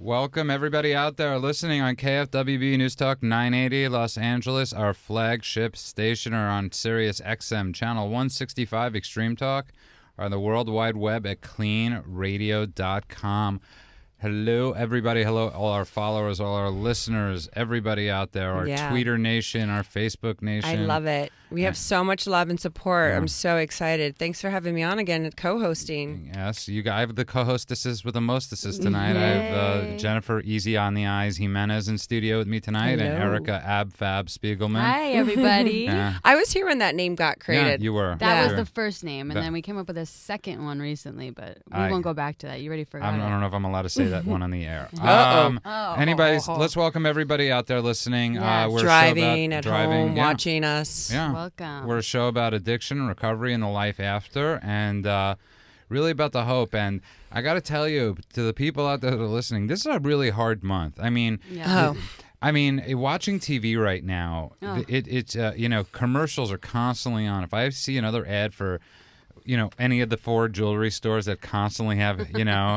Welcome, everybody out there listening on KFWB News Talk 980 Los Angeles, our flagship station, or on Sirius XM Channel 165 Extreme Talk, or on the World Wide Web at KLEANRadio.com. Hello, everybody. Hello, all our followers, all our listeners, everybody out there, our Twitter nation, our Facebook nation. I love it. We have so much love and support. I'm so excited. Thanks for having me on again and co-hosting. Yes, I have the co-hostesses with the mostesses tonight. I have Jennifer Easy on the Eyes Gimenez in studio with me tonight, and Erica Fab Spiegelman. Hi, everybody. I was here when that name got created. Yeah, you were. That was the first name, and then we came up with a second one recently, but we won't go back to that. You already forgot I don't know if I'm allowed to say that one on the air. Let's welcome everybody out there listening. Yes. We're Driving at driving, home, watching us. Yeah. Welcome. We're a show about addiction, recovery, and the life after, and really about the hope. And I got to tell you, to the people out there that are listening, this is a really hard month. I mean, watching TV right now, it's commercials are constantly on. If I see another ad for any of the 4 jewelry stores that constantly have,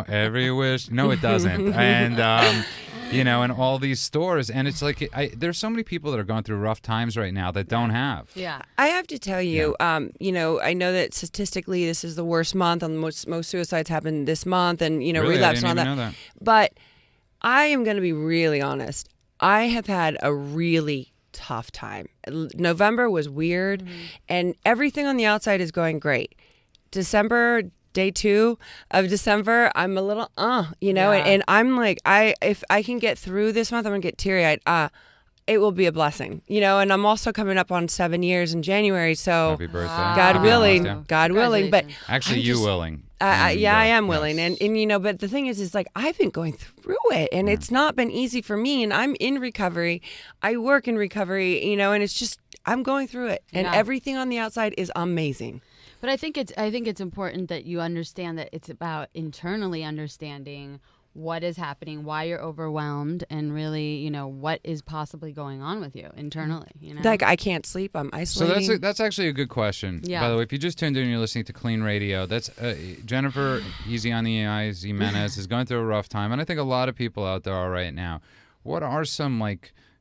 every wish. No, it doesn't. And, and all these stores. And it's like, there's so many people that are going through rough times right now that don't have. Yeah. I have to tell you, I know that statistically this is the worst month, and most suicides happen this month, and, Really? relapse I and didn't all even that. know that. But I am going to be really honest. I have had a really tough time. November was weird, and everything on the outside is going great. December, day 2 of December, I'm a little, and I'm like, if I can get through this month, I'm going to get teary-eyed. It will be a blessing, and I'm also coming up on 7 years in January, so Happy birthday. God willing, but actually you willing. I am willing. Yes. And but the thing is like, I've been going through it, and it's not been easy for me, and I'm in recovery. I work in recovery, and it's just, I'm going through it, and everything on the outside is amazing. But I think it's important that you understand that it's about internally understanding what is happening, why you're overwhelmed, and really, what is possibly going on with you internally. Like, I can't sleep. I'm isolating. So that's actually a good question. Yeah. By the way, if you just tuned in and you're listening to KLEAN Radio, that's Jennifer Easy on the Eyes Gimenez is going through a rough time, and I think a lot of people out there are right now. What are some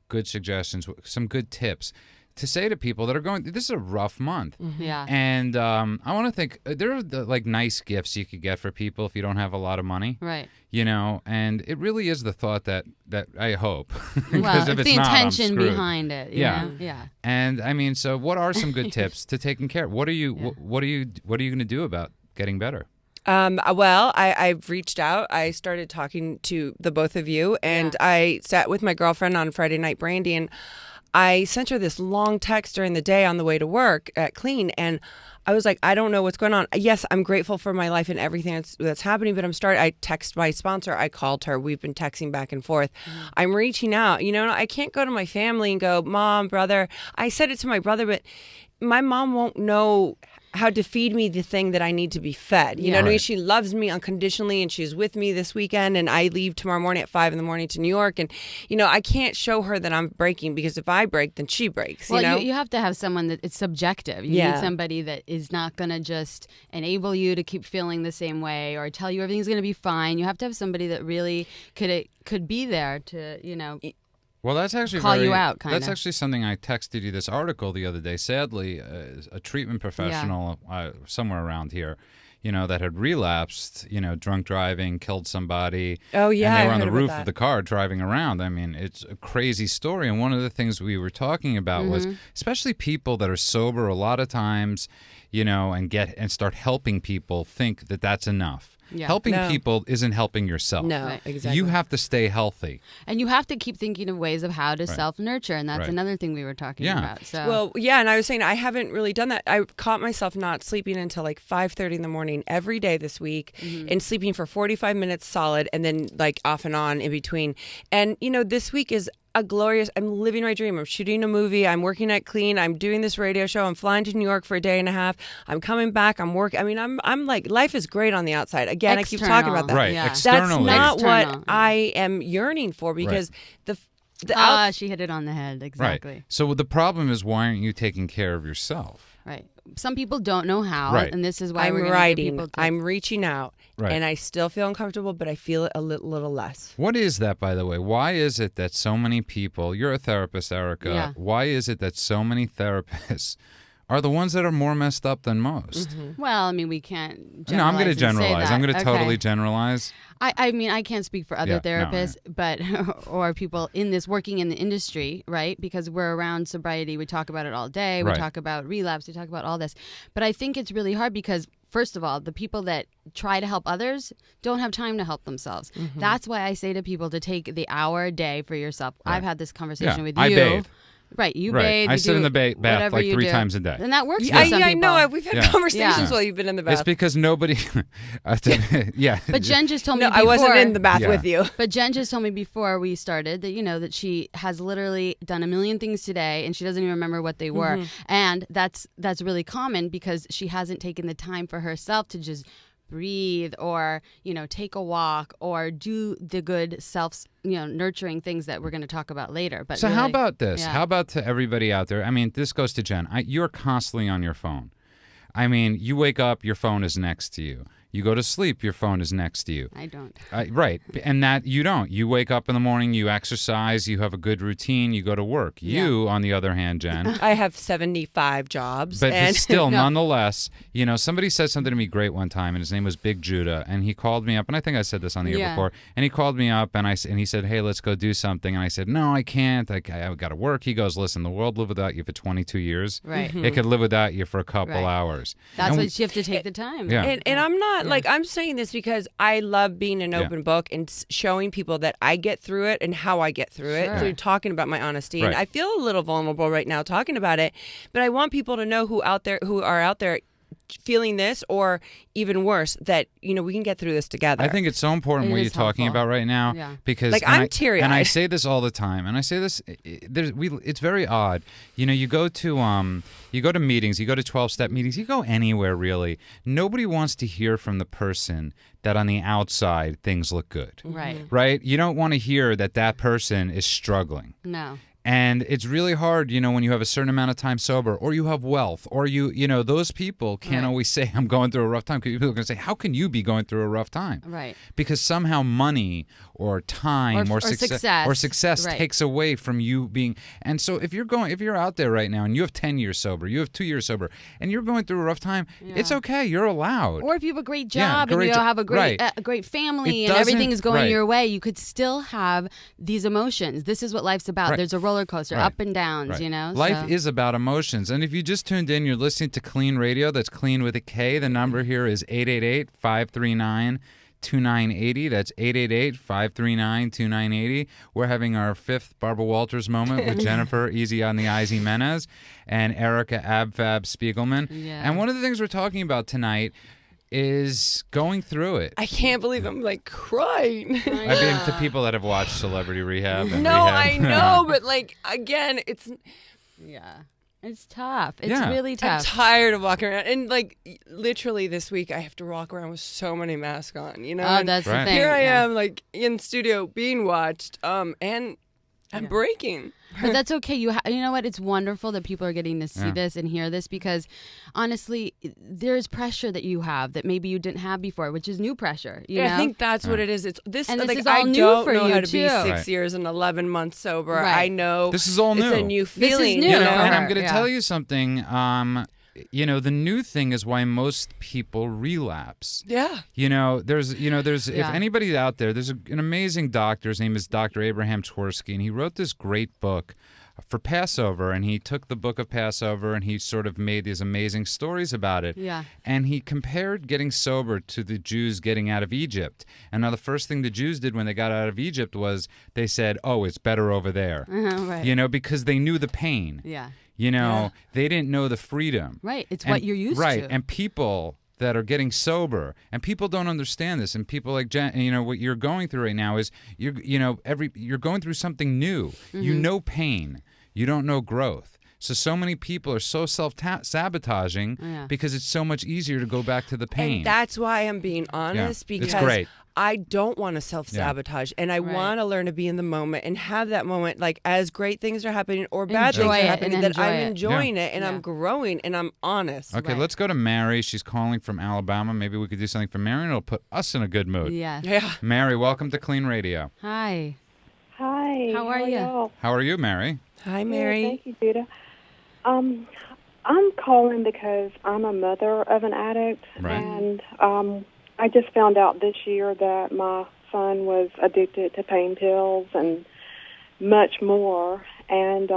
good suggestions, some good tips to say to people that are going, this is a rough month. Yeah. And I want to think, there are nice gifts you could get for people if you don't have a lot of money. Right. And it really is the thought that I hope. Well, if it's the intention behind it. Yeah. Yeah. And I mean, so what are some good tips to taking care? What are you going to do about getting better? Well, I've reached out. I started talking to the both of you, and I sat with my girlfriend on Friday night, Brandy, and I sent her this long text during the day on the way to work at KLEAN, and I was like, I don't know what's going on. Yes, I'm grateful for my life and everything that's happening, but I text my sponsor. I called her. We've been texting back and forth. I'm reaching out. I can't go to my family and go, Mom, brother. I said it to my brother, but my mom won't know how to feed me the thing that I need to be fed. You know what I mean? She loves me unconditionally, and she's with me this weekend, and I leave tomorrow morning at 5 a.m. to New York, and I can't show her that I'm breaking, because if I break, then she breaks. Well, you have to have someone that it's subjective. You need somebody that is not going to just enable you to keep feeling the same way or tell you everything's going to be fine. You have to have somebody that really could be there to Well, that's actually call you out, kind of. That's actually something I texted you this article the other day. Sadly, a treatment professional somewhere around here, that had relapsed, drunk driving, killed somebody. Oh, yeah, and they were I on the heard roof about of the car driving around. I mean, it's a crazy story. And one of the things we were talking about was, especially people that are sober a lot of times, and start helping people think that that's enough. Yeah. Helping people isn't helping yourself. No, exactly. You have to stay healthy. And you have to keep thinking of ways of how to self-nurture, and that's another thing we were talking about. So. Well, and I was saying I haven't really done that. I caught myself not sleeping until 5:30 in the morning every day this week, and sleeping for 45 minutes solid, and then off and on in between. And, this week is I'm living my dream. I'm shooting a movie. I'm working at KLEAN. I'm doing this radio show. I'm flying to New York for a day and a half. I'm coming back. I'm working. I mean, I'm like, life is great on the outside. Again, External. I keep talking about that. Right. Yeah. Externally. That's not what I am yearning for, because she hit it on the head. Exactly. Right. So the problem is, why aren't you taking care of yourself? Right. some people don't know how, Right. and this is why I'm we're going to writing. get people to... I'm reaching out, Right. and I still feel uncomfortable, but I feel it a little less. What is that, by the way? Why is it that so many people, you're a therapist, Erica, Yeah. why is it that so many therapists are the ones that are more messed up than most? Well, I mean, we can't generalize. No, I'm going to and say generalize. that. I'm going to Okay. totally generalize. I mean, I can't speak for other Yeah, no, therapists, but or people in this working in the industry, right? Because we're around sobriety, we talk about it all day. We Right. talk about relapse. We talk about all this. But I think it's really hard because, first of all, the people that try to help others don't have time to help themselves. That's why I say to people to take the hour a day for yourself. Right. I've had this conversation Yeah, with you. I bathe. Right, you Right. bathe. I you sit do in the bath whatever like you 3 do. times a day. And that works for I some people. I know. We've had Yeah. conversations Yeah. while you've been in the bath. It's because nobody... yeah. But Jen just told me No, before. I wasn't in the bath Yeah. with you. But Jen just told me before we started that, that she has literally done a million things today and she doesn't even remember what they were. And that's really common because she hasn't taken the time for herself to just breathe or, take a walk or do the good nurturing things that we're going to talk about later. But So how really- about this? yeah. How about to everybody out there? I mean, this goes to Jen. You're constantly on your phone. I mean, you wake up, your phone is next to you. You go to sleep, your phone is next to you. I don't. Right. And that you don't. You wake up in the morning, you exercise, you have a good routine, you go to work. You, on the other hand, Jen, I have 75 jobs. but and still, nonetheless, somebody said something to me great one time, and his name was Big Judah, and he called me up, and I think I said this on the air before, and he called me up, and he said, hey, let's go do something, and I said, no, I can't, I got to work. He goes, listen, the world lived without you for 22 years. Right. It could live without you for a couple Right. hours. That's And what you have to take the time. Yeah. And I'm not I'm saying this because I love being an open book and showing people that I get through it and how I get through it Sure. through talking about my honesty. And Right. I feel a little vulnerable right now talking about it, but I want people to know who are out there feeling this or even worse that we can get through this together. I think it's so important It what is you're talking helpful. about right now Yeah. because I'm teary-eyed. and I say this all the time, and I say this. It's very odd. You go to meetings, you go to 12-step meetings, you go anywhere really. Nobody wants to hear from the person that on the outside things look good, Right. right? You don't want to hear that person is struggling. No. And it's really hard, when you have a certain amount of time sober or you have wealth or those people can't Right. always say, I'm going through a rough time. Because people are going to say, how can you be going through a rough time? Right. Because somehow money or time or success Right. takes away from you being. And so if you're out there right now and you have 10 years sober, you have 2 years sober, and you're going through a rough time, it's okay. You're allowed. Or if you have a great Yeah, job and great you jo- have a great right. a great family It and everything doesn't- is going right. your way, you could still have these emotions. This is what life's about. Right. There's a roller coaster, Right. up and downs, Right. Life is about emotions. And if you just tuned in, you're listening to KLEAN Radio. That's KLEAN with a K. The number here is 888-539-2980. That's 888-539-2980. We're having our 5th Barbara Walters moment with Jennifer Easy on the Eyes Gimenez and Erica Abfab Spiegelman. Yeah. And one of the things we're talking about tonight is going through it. I can't believe I'm crying. I've been to people that have watched Celebrity Rehab. And No, Rehab. I know, but again, it's Yeah. It's tough. It's Yeah. really I'm tough. tired of walking around. And literally this week I have to walk around with so many masks on, Oh, and that's Right. the thing. here I yeah. am in studio being watched and I'm breaking. But that's okay. You know what? It's wonderful that people are getting to see Yeah. this and hear this because, honestly, there's pressure that you have that maybe you didn't have before, which is new pressure. You know? I think that's what it is. It's this. And this is I all new don't for know you, how to be too. 6 Right. years and 11 months sober. Right. I know This is all new. It's a new feeling. new. You know, for and her, I'm going to yeah. tell you something. The new thing is why most people relapse. Yeah. There's if Yeah. anybody's out there, there's an amazing doctor. His name is Dr. Abraham Twersky, and he wrote this great book for Passover, and he took the book of Passover and he sort of made these amazing stories about it. Yeah. And he compared getting sober to the Jews getting out of Egypt. And now the first thing the Jews did when they got out of Egypt was they said, oh, it's better over there. Right. Because they knew the pain. Yeah. They didn't know the freedom. Right. It's And- what you're used right. to. And people that are getting sober, and people don't understand this, and people like Jen, what you're going through right now is you're going through something new. Mm-hmm. You know pain. You don't know growth. So many people are so self-sabotaging Yeah. because it's so much easier to go back to the pain. And that's why I'm being honest Yeah. It's because great. I don't want to self-sabotage, and I want to learn to be in the moment and have that moment, like as great things are happening or bad things are happening, that I'm enjoying it and I'm growing and I'm honest. Okay, let's go to Mary. She's calling from Alabama. Maybe we could do something for Mary, and it'll put us in a good mood. Yeah. Mary, welcome to KLEAN Radio. Hi. Hi. How are you? How are you, Mary? Hi, Mary. Yeah, thank you, Judah. I'm calling because I'm a mother of an addict, and I just found out this year that my son was addicted to pain pills and much more, and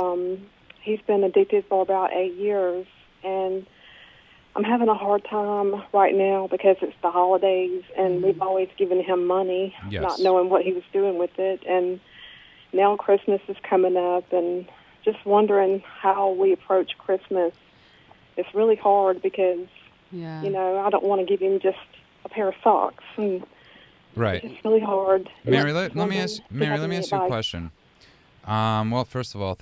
he's been addicted for about 8 years, and I'm having a hard time right now because it's the holidays, and we've always given him money, not knowing what he was doing with it, and now Christmas is coming up, and just wondering how we approach Christmas. It's really hard because, you know, I don't want to give him just a pair of socks, and it's really hard. Mary, let me ask you a question. Well, first of all,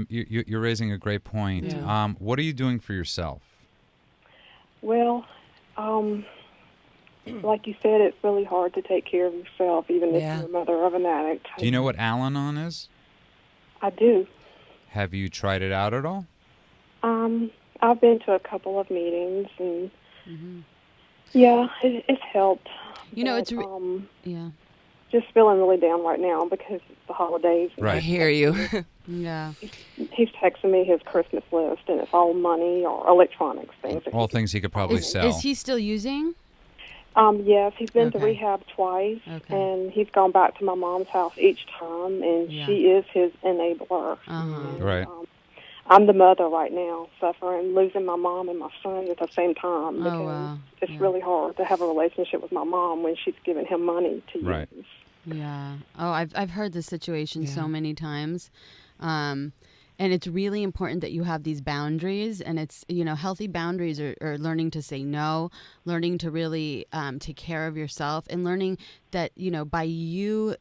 you're raising a great point. Yeah. What are you doing for yourself? Well, like you said, it's really hard to take care of yourself, even if you're a mother of an addict. Do you know what Al-Anon is? I do. Have you tried it out at all? I've been to a couple of meetings, and it's helped. You know, it's just feeling really down right now because it's the holidays. Right. I hear you. He's texting me his Christmas list, and it's all money or electronics things. All things he could probably sell. Is he still using? Yes, he's been to rehab twice, and he's gone back to my mom's house each time, and she is his enabler. And, right. I'm the mother right now, suffering, losing my mom and my son at the same time. Because it's really hard to have a relationship with my mom when she's giving him money to use. Yeah. Oh, I've heard this situation so many times. And it's really important that you have these boundaries, and it's, you know, healthy boundaries are learning to say no, learning to really take care of yourself, and learning that, you know, by you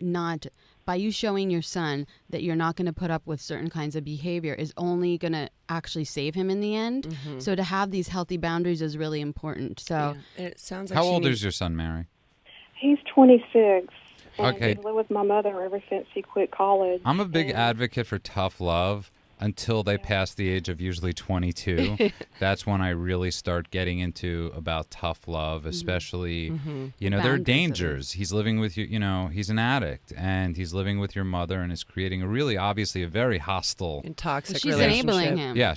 showing your son that you're not going to put up with certain kinds of behavior is only going to actually save him in the end. So to have these healthy boundaries is really important. So it sounds like how old is your son, Mary? He's 26. And Okay. he's lived with my mother ever since he quit college. I'm a big advocate for tough love until they pass the age of usually 22. That's when I really start getting into about tough love, especially, you know, there are dangers. He's living with you, you know, he's an addict, and he's living with your mother, and is creating a really, obviously, a very hostile and toxic relationship. She's enabling him. Yeah,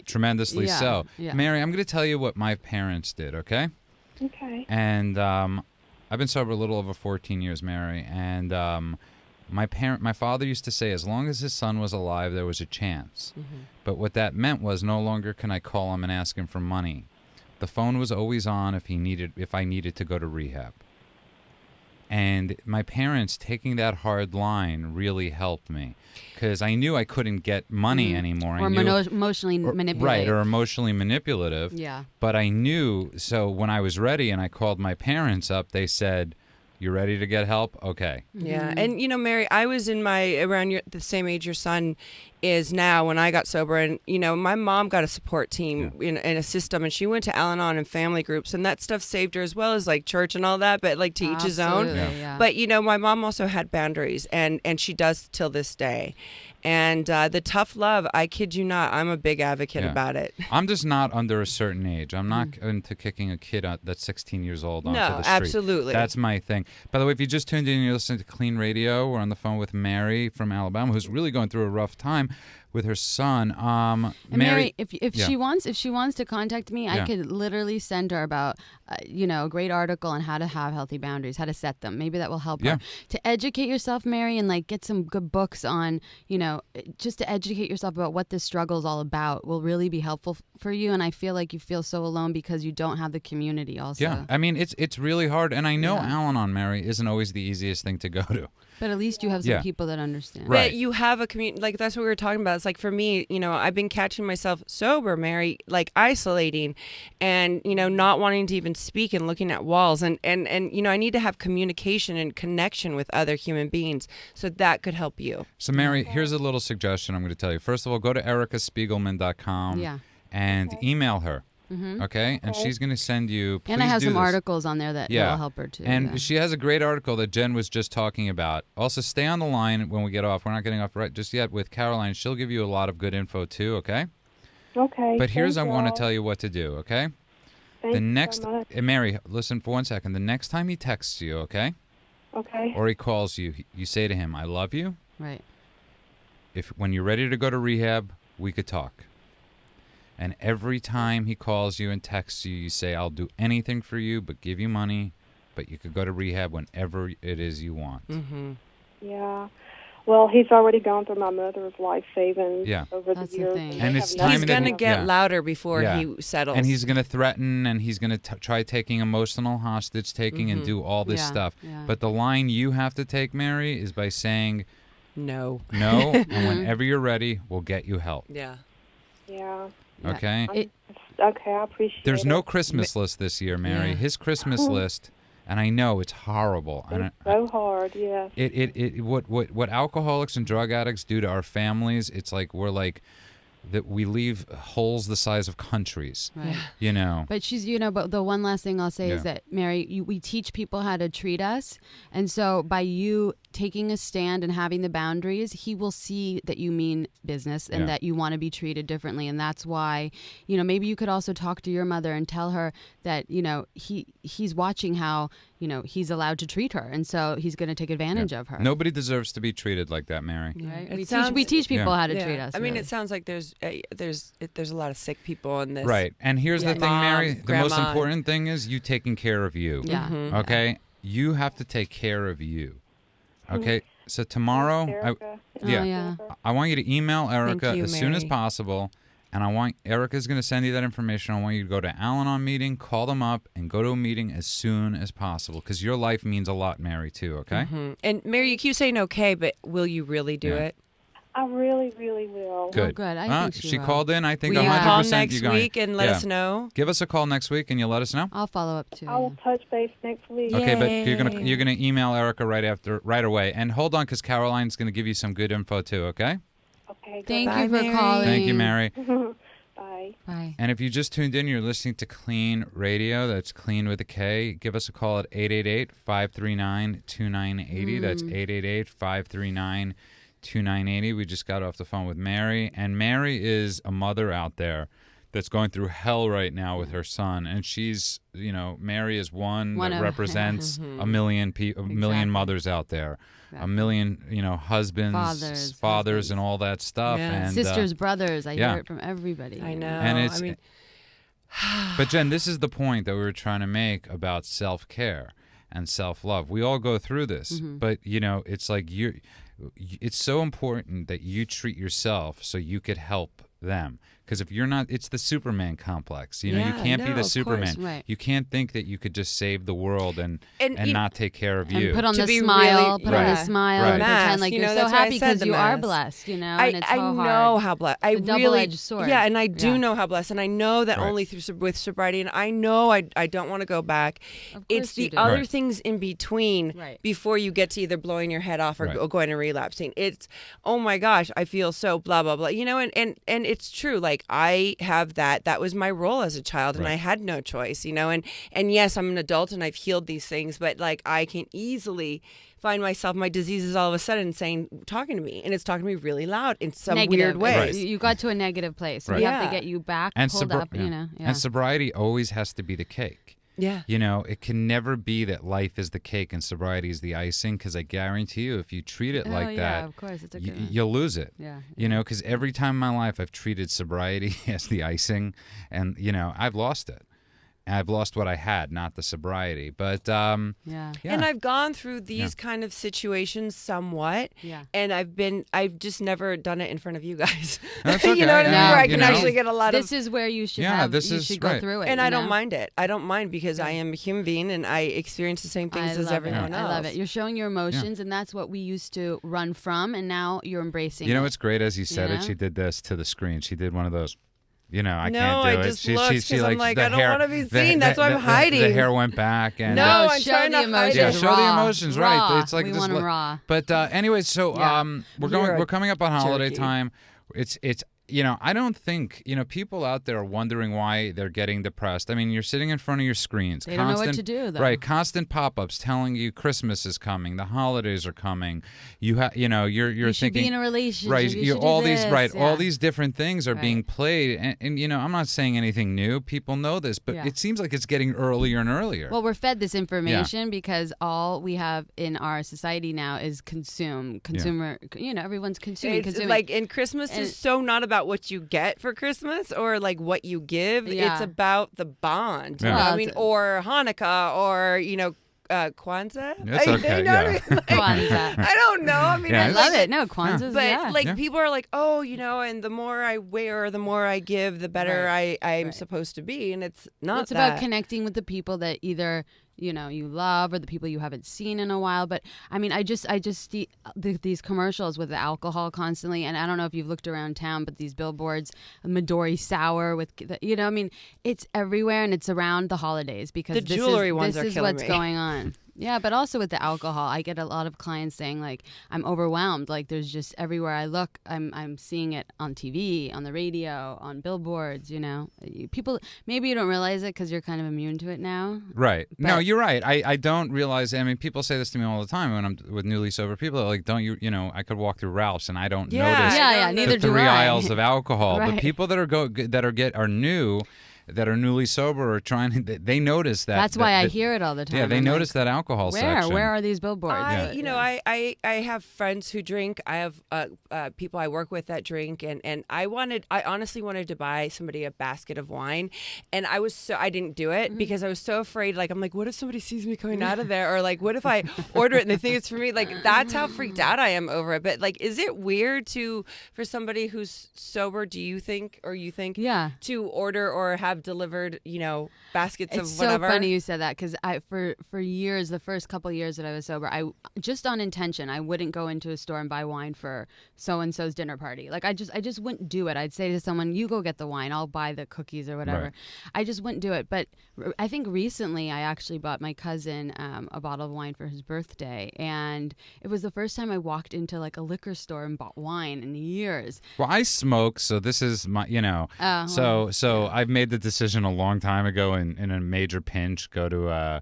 tremendously so. Yeah. Mary, I'm going to tell you what my parents did, okay? Okay. And I've been sober a little over 14 years, Mary, and my father used to say, as long as his son was alive, there was a chance. But what that meant was no longer can I call him and ask him for money. The phone was always on if I needed to go to rehab. And my parents taking that hard line really helped me, because I knew I couldn't get money anymore. Or emotionally manipulative. Right, or emotionally manipulative. Yeah. But I knew, so when I was ready and I called my parents up, they said, "You ready to get help?" Okay. Yeah, and you know, Mary, I was in around the same age your son is now when I got sober, and you know, my mom got a support team in a system, and she went to Al-Anon and family groups, and that stuff saved her, as well as like church and all that. But like to each his own. Yeah. But you know, my mom also had boundaries, and she does till this day. And the tough love, I kid you not, I'm a big advocate about it. I'm just not under a certain age. I'm not into kicking a kid that's 16 years old onto the street. No, absolutely. That's my thing. By the way, if you just tuned in and you're listening to KLEAN Radio, we're on the phone with Mary from Alabama, who's really going through a rough time with her son. And Mary, if she wants to contact me, I could literally send her about a great article on how to have healthy boundaries, how to set them. Maybe that will help her to educate yourself, Mary, and like get some good books on, just to educate yourself about what this struggle is all about will really be helpful for you. And I feel like you feel so alone because you don't have the community also. Yeah, I mean, it's really hard. And I know Al-Anon, Mary, isn't always the easiest thing to go to. But at least you have some people that understand. Right. But you have a community, like that's what we were talking about. It's like for me, I've been catching myself sober, Mary, like isolating and, not wanting to even speak and looking at walls. And I need to have communication and connection with other human beings. So that could help you. So, Mary, here's a little suggestion I'm going to tell you. First of all, go to ericaspiegelman.com and email her. Okay? And she's going to send you. And I have do some this. articles on there that will help her too. And she has a great article that Jen was just talking about. Also, stay on the line when we get off. We're not getting off right just yet with Caroline. She'll give you a lot of good info too, okay? Okay. But here's I want to y'all. tell you what to do, okay? Thank The you next so much. Mary, listen for 1 second. The next time he texts you, okay? Okay. Or he calls you, you say to him, "I love you. Right. When you're ready to go to rehab, we could talk." And every time he calls you and texts you, you say, "I'll do anything for you but give you money, but you could go to rehab whenever it is you want." Yeah. Well, he's already gone through my mother's life savings over That's the the years. thing. And They it's have time He's that going to he- get louder before he settles. And he's going to threaten, and he's going to try taking emotional hostage taking and do all this stuff. Yeah. But the line you have to take, Mary, is by saying no. and whenever you're ready, we'll get you help. Yeah. Yeah. Okay? Okay, I appreciate There's it. no Christmas list this year, Mary. Yeah. His Christmas list, and I know it's horrible. It's so hard, yes. What alcoholics and drug addicts do to our families, it's like that we leave holes the size of countries. Right. You know. But but the one last thing I'll say is that, Mary, we teach people how to treat us. And so by you taking a stand and having the boundaries, he will see that you mean business and that you want to be treated differently. And that's why, maybe you could also talk to your mother and tell her that, he's watching how, he's allowed to treat her. And so he's going to take advantage of her. Nobody deserves to be treated like that, Mary. Right? It We teach people how to treat us. I mean, really. it sounds like there's a lot of sick people in this. Right. And here's the thing, Mom, Mary. The most grandma. important thing is you taking care of you. Yeah. Okay? You have to take care of you. Okay? So tomorrow, Erica. I want you to email Erica Thank you, as soon as Mary. possible. And Erica's going to send you that information. I want you to go to Al-Anon meeting, call them up, and go to a meeting as soon as possible because your life means a lot, Mary, too, okay? And Mary, you keep saying okay, but will you really do it? I really, really will. Good. Oh, good. I think she will. called in. I think Will 100% you call you're next going. week and let us know? Give us a call next week and you'll let us know. I'll follow up too. I will touch base next week. Okay, but you're gonna email Erica right away. And hold on, because Caroline's gonna give you some good info too. Okay. Okay. Thank Bye, you for Mary. calling. Thank you, Mary. Bye. Bye. And if you just tuned in, you're listening to KLEAN Radio. That's KLEAN with a K. Give us a call at 888-539-2980. That's 888-539-2980. We just got off the phone with Mary, and Mary is a mother out there that's going through hell right now with her son, and she's, Mary is one that represents a million million mothers out there, a million, husbands, fathers, and all that stuff, and sisters, brothers. I hear it from everybody. I know. And but Jen, this is the point that we were trying to make about self-care and self-love. We all go through this, but it's like it's so important that you treat yourself so you could help them. Because if you're not, it's the Superman complex. You can't be the Superman. Right. You can't think that you could just save the world and not take care of you. And put on To the be smile, really- put on a smile, and pretend like you're so that's why I happy said because the you are mask. blessed, and it's I so hard. know how blessed. I It's a really, double-edged sword. Yeah, and I do know how blessed, and I know that Right. only with sobriety, and I know I don't want to go back. Of It's course you the do. other Right. things in between Right. before you get to either blowing your head off or Right. going to relapsing. It's, oh my gosh, I feel so blah blah blah. And it's true. Like I have that was my role as a child, and Right. I had no choice. And yes, I'm an adult and I've healed these things, but like I can easily find myself, my disease is all of a sudden talking to me, and it's talking to me really loud in some Negative. weird ways. Right. You got to a negative place. Right. We have to Yeah. get you back, and pulled up. Yeah. And sobriety always has to be the cake. Yeah. It can never be that life is the cake and sobriety is the icing, because I guarantee you, if you treat it like that, of course, it's a good. you'll lose it. Yeah. Because every time in my life I've treated sobriety as the icing, and I've lost it. I've lost what I had, not the sobriety. But Yeah. And I've gone through these kind of situations somewhat. Yeah. And I've just never done it in front of you guys. That's You know what I okay. mean? Where I You can know. actually get a lot This of. is where you should this is go right. through it. And you I don't know? mind it. I don't mind because I am a human being and I experience the same things as everyone else. I love it. You're showing your emotions, and that's what we used to run from, and now you're embracing it. What's great, as you said You it, know? she did this to the screen. She did one of those. I No, can't do I it. just looked because I'm like, the I don't hair- want to be the- seen. That's why I'm the hiding. hair went back, and No, I'm show trying the to hide emotions. yeah, it. show the Raw. emotions, Raw. right? It's like we just want them raw. But anyways, so Yeah. we're You're coming up on holiday jerky. time. It's I don't think, people out there are wondering why they're getting depressed. I mean, you're sitting in front of your screens. They don't know what to do, though. Right, constant pop-ups telling you Christmas is coming, the holidays are coming. You're you should be in a relationship. Right, you all do these this. all these different things are Right. being played, and I'm not saying anything new. People know this, but it seems like it's getting earlier and earlier. Well, we're fed this information because all we have in our society now is consumer. Everyone's consuming. Like, and Christmas is so not about what you get for Christmas or like what you give. Yeah. It's about the bond. Yeah. Well, I mean, or Hanukkah, or Kwanzaa. That's okay. You know what I mean? Like, Kwanzaa. I don't know. I mean, Yeah, I love it. No, Kwanzaa's, but people are like, oh, and the more I wear, the more I give, the better I'm supposed to be, and it's not. It's about connecting with the people that either you love or the people you haven't seen in a while. But I mean, I just see these commercials with the alcohol constantly, and I don't know if you've looked around town, but these billboards, Midori Sour with I mean, it's everywhere, and it's around the holidays because the jewelry ones this are is killing what's me. going on. Yeah, but also with the alcohol, I get a lot of clients saying like, I'm overwhelmed. Like there's just everywhere I look, I'm seeing it on TV, on the radio, on billboards. People, maybe you don't realize it because you're kind of immune to it now. Right. But No, you're right. I don't realize. I mean, people say this to me all the time when I'm with newly sober people. They're like, don't you? I could walk through Ralph's and I don't notice. Yeah. Neither the do 3 I. aisles of alcohol. Right. But people that are new, that are newly sober, are trying. They notice that. That's why I hear it all the time. Yeah, they I'm notice like, that alcohol Where section. are these billboards? I have friends who drink. I have people I work with that drink, and I honestly wanted to buy somebody a basket of wine, and I didn't do it because I was so afraid. Like, I'm like, what if somebody sees me coming out of there, or like, what if I order it and they think it's for me? Like, that's how freaked out I am over it. But like, is it weird for somebody who's sober? Do you think, to order or have delivered, baskets of whatever? It's so funny you said that because for years, the first couple of years that I was sober, I just on intention, I wouldn't go into a store and buy wine for so and so's dinner party. Like I just wouldn't do it. I'd say to someone, "You go get the wine, I'll buy the cookies or whatever." Right. I just wouldn't do it. But I think recently I actually bought my cousin a bottle of wine for his birthday, and it was the first time I walked into like a liquor store and bought wine in years. Well, I smoke, so this is my, So I've made the decision a long time ago in a major pinch, go to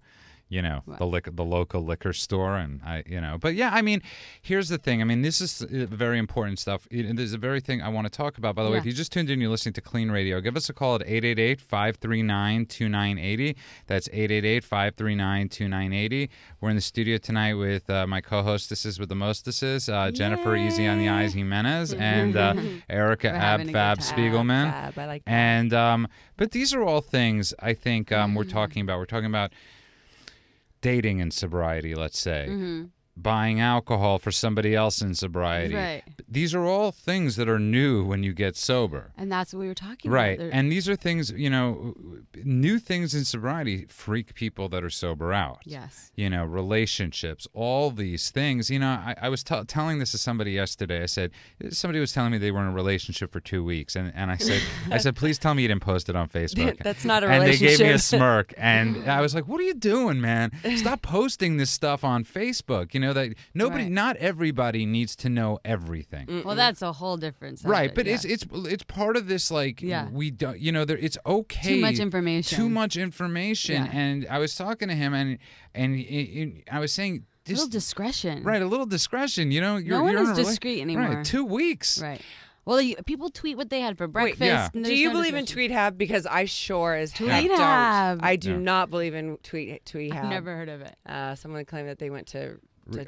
the local liquor store, and but yeah, I mean, here's the thing. I mean, this is very important stuff. There's a very thing I want to talk about. By the way, if you just tuned in, you're listening to KLEAN Radio. Give us a call at 888-539-2980. That's 888-539-2980. We're in the studio tonight with my co-hostesses with the mostesses, Jennifer Easy on the Eyes Gimenez and Erica Fab Spiegelman. Fab, I like that. And but these are all things I think we're talking about. We're talking about dating in sobriety, let's say. Buying alcohol for somebody else in sobriety. Right. These are all things that are new when you get sober. And that's what we were talking Right. about. And these are things, new things in sobriety freak people that are sober out. Yes. Relationships, all these things. I was telling this to somebody yesterday. I said, somebody was telling me they were in a relationship for 2 weeks. And I said, please tell me you didn't post it on Facebook. That's not a relationship. And they gave me a smirk. And I was like, what are you doing, man? Stop posting this stuff on Facebook. That nobody, not everybody needs to know everything. Well, that's a whole different subject. Right, but it's part of this, like, we don't, it's okay. Too much information. Yeah. And I was talking to him, and I was saying, a little discretion. Right, a little discretion. No one is discreet anymore. Right, 2 weeks. Right. Well, people tweet what they had for breakfast. yeah. Do you believe in Tweethab? Because I sure as heck Tweethab. don't. I do not believe in Tweethab. I've never heard of it. Someone claimed that they went to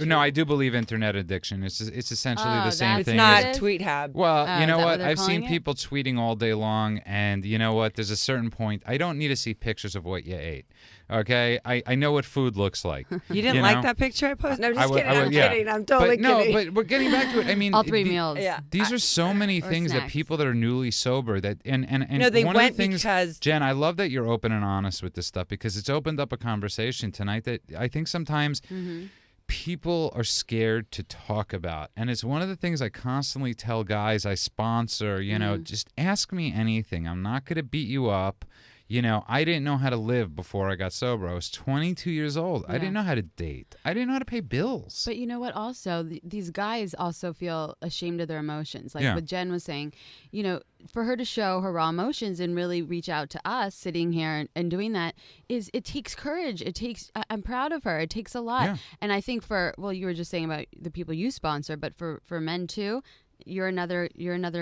No, I do believe internet addiction. It's essentially the same thing. It's not Tweethab. Well, you know what? I've seen it? people tweeting all day long, and you know what? There's a certain point. I don't need to see pictures of what you ate. Okay, I know what food looks like. You didn't like that picture I posted? No, I'm just kidding. I'm kidding. I'm totally kidding. But we're getting back to it. I mean, all 3 meals. Yeah. These are so many things that people that are newly sober that and no, they one went of the things, because Jen, I love that you're open and honest with this stuff because it's opened up a conversation tonight that I think sometimes. People are scared to talk about. And it's one of the things I constantly tell guys I sponsor, just ask me anything. I'm not going to beat you up. I didn't know how to live before I got sober. I was 22 years old. I didn't know how to date. I didn't know how to pay bills. But you know what? Also, these guys also feel ashamed of their emotions. Like what Jen was saying, for her to show her raw emotions and really reach out to us sitting here and doing that it takes courage. I'm proud of her. It takes a lot. Yeah. And I think you were just saying about the people you sponsor, but for men too, you're another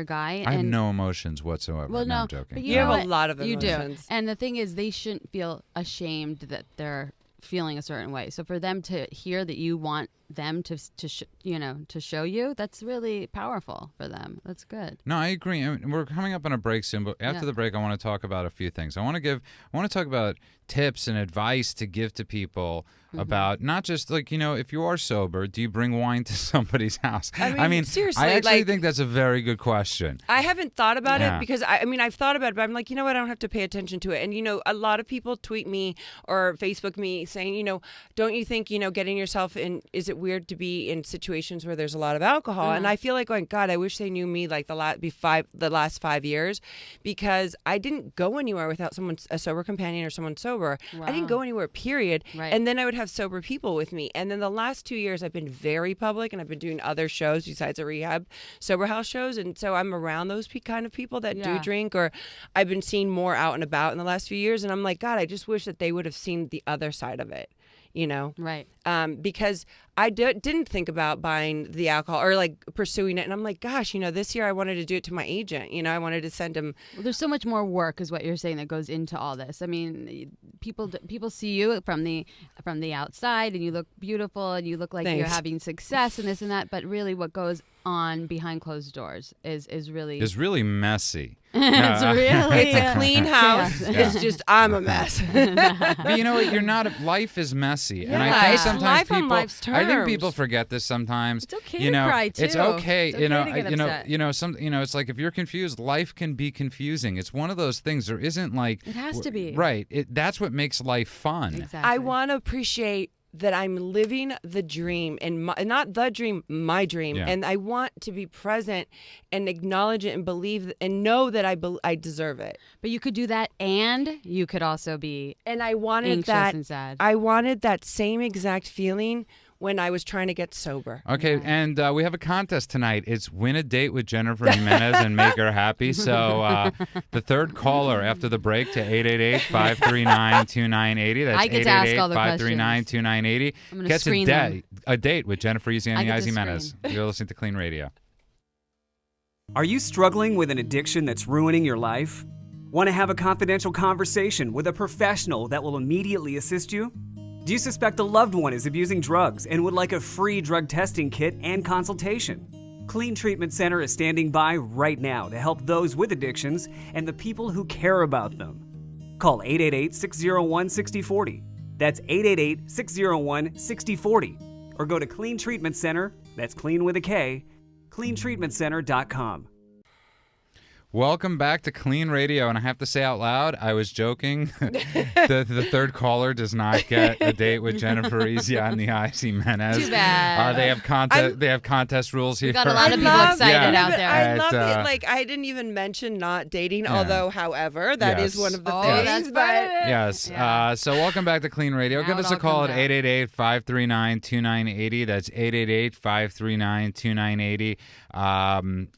guy. I have no emotions whatsoever. Well, no, I'm joking. But you have a lot of emotions. You do. And the thing is, they shouldn't feel ashamed that they're feeling a certain way. So for them to hear that you want them to show you, that's really powerful for them. That's good. No, I agree. We're coming up on a break soon, but after the break, I want to talk about a few things. I want to talk about tips and advice to give to people about not just if you are sober, do you bring wine to somebody's house? I mean seriously, I actually think that's a very good question. I haven't thought about it because I've thought about it, but I'm like, I don't have to pay attention to it. And a lot of people tweet me or Facebook me saying, don't you think getting yourself in, is it weird to be in situations where there's a lot of alcohol? And I feel like going, God, I wish they knew me like the last 5 years, because I didn't go anywhere without a sober companion or someone sober. Wow. I didn't go anywhere, period. Right. And then I would have sober people with me. And then the last 2 years I've been very public, and I've been doing other shows besides the rehab sober house shows. And so I'm around those kind of people that do drink, or I've been seen more out and about in the last few years. And I'm like, God, I just wish that they would have seen the other side of it. Right. Because I didn't think about buying the alcohol or pursuing it. And I'm like, gosh, this year I wanted to do it to my agent. I wanted to send him. Well, there's so much more work is what you're saying that goes into all this. I mean, people see you from the outside, and you look beautiful, and you look like you're having success and this and that. But really what goes on behind closed doors is really messy. It's a clean house. It's just I'm a mess. But you know what? You're not. Life is messy, and I think sometimes people forget this. Sometimes it's okay to cry too. It's okay. It's okay to get upset. It's like if you're confused, life can be confusing. It's one of those things. There isn't it has to be right. That's what makes life fun. Exactly. I want to appreciate that I'm living the dream, and not the dream, my dream. Yeah. And I want to be present and acknowledge it and believe and know that I deserve it. But you could do that, and you could also be anxious and sad. I wanted that same exact feeling when I was trying to get sober. Okay, and we have a contest tonight. It's win a date with Jennifer Gimenez and make her happy. So the third caller after the break to 888-539-2980. That's 888-539-2980. Gets a date with Jennifer Gimenez. You're listening to KLEAN Radio. Are you struggling with an addiction that's ruining your life? Want to have a confidential conversation with a professional that will immediately assist you? Do you suspect a loved one is abusing drugs and would like a free drug testing kit and consultation? KLEAN Treatment Center is standing by right now to help those with addictions and the people who care about them. Call 888-601-6040. That's 888-601-6040. Or go to KLEAN Treatment Center, that's clean with a K, cleantreatmentcenter.com. Welcome back to KLEAN Radio, and I have to say out loud, I was joking. the third caller does not get a date with Jennifer Gimenez. Too bad. They have contest rules here. We got a lot of people excited out there. I love it. I didn't even mention not dating, although, however, that is one of the things. That's part of it. Yes. Yeah. So welcome back to KLEAN Radio. Give us a call at 888-539-2980. That's 888-539-2980.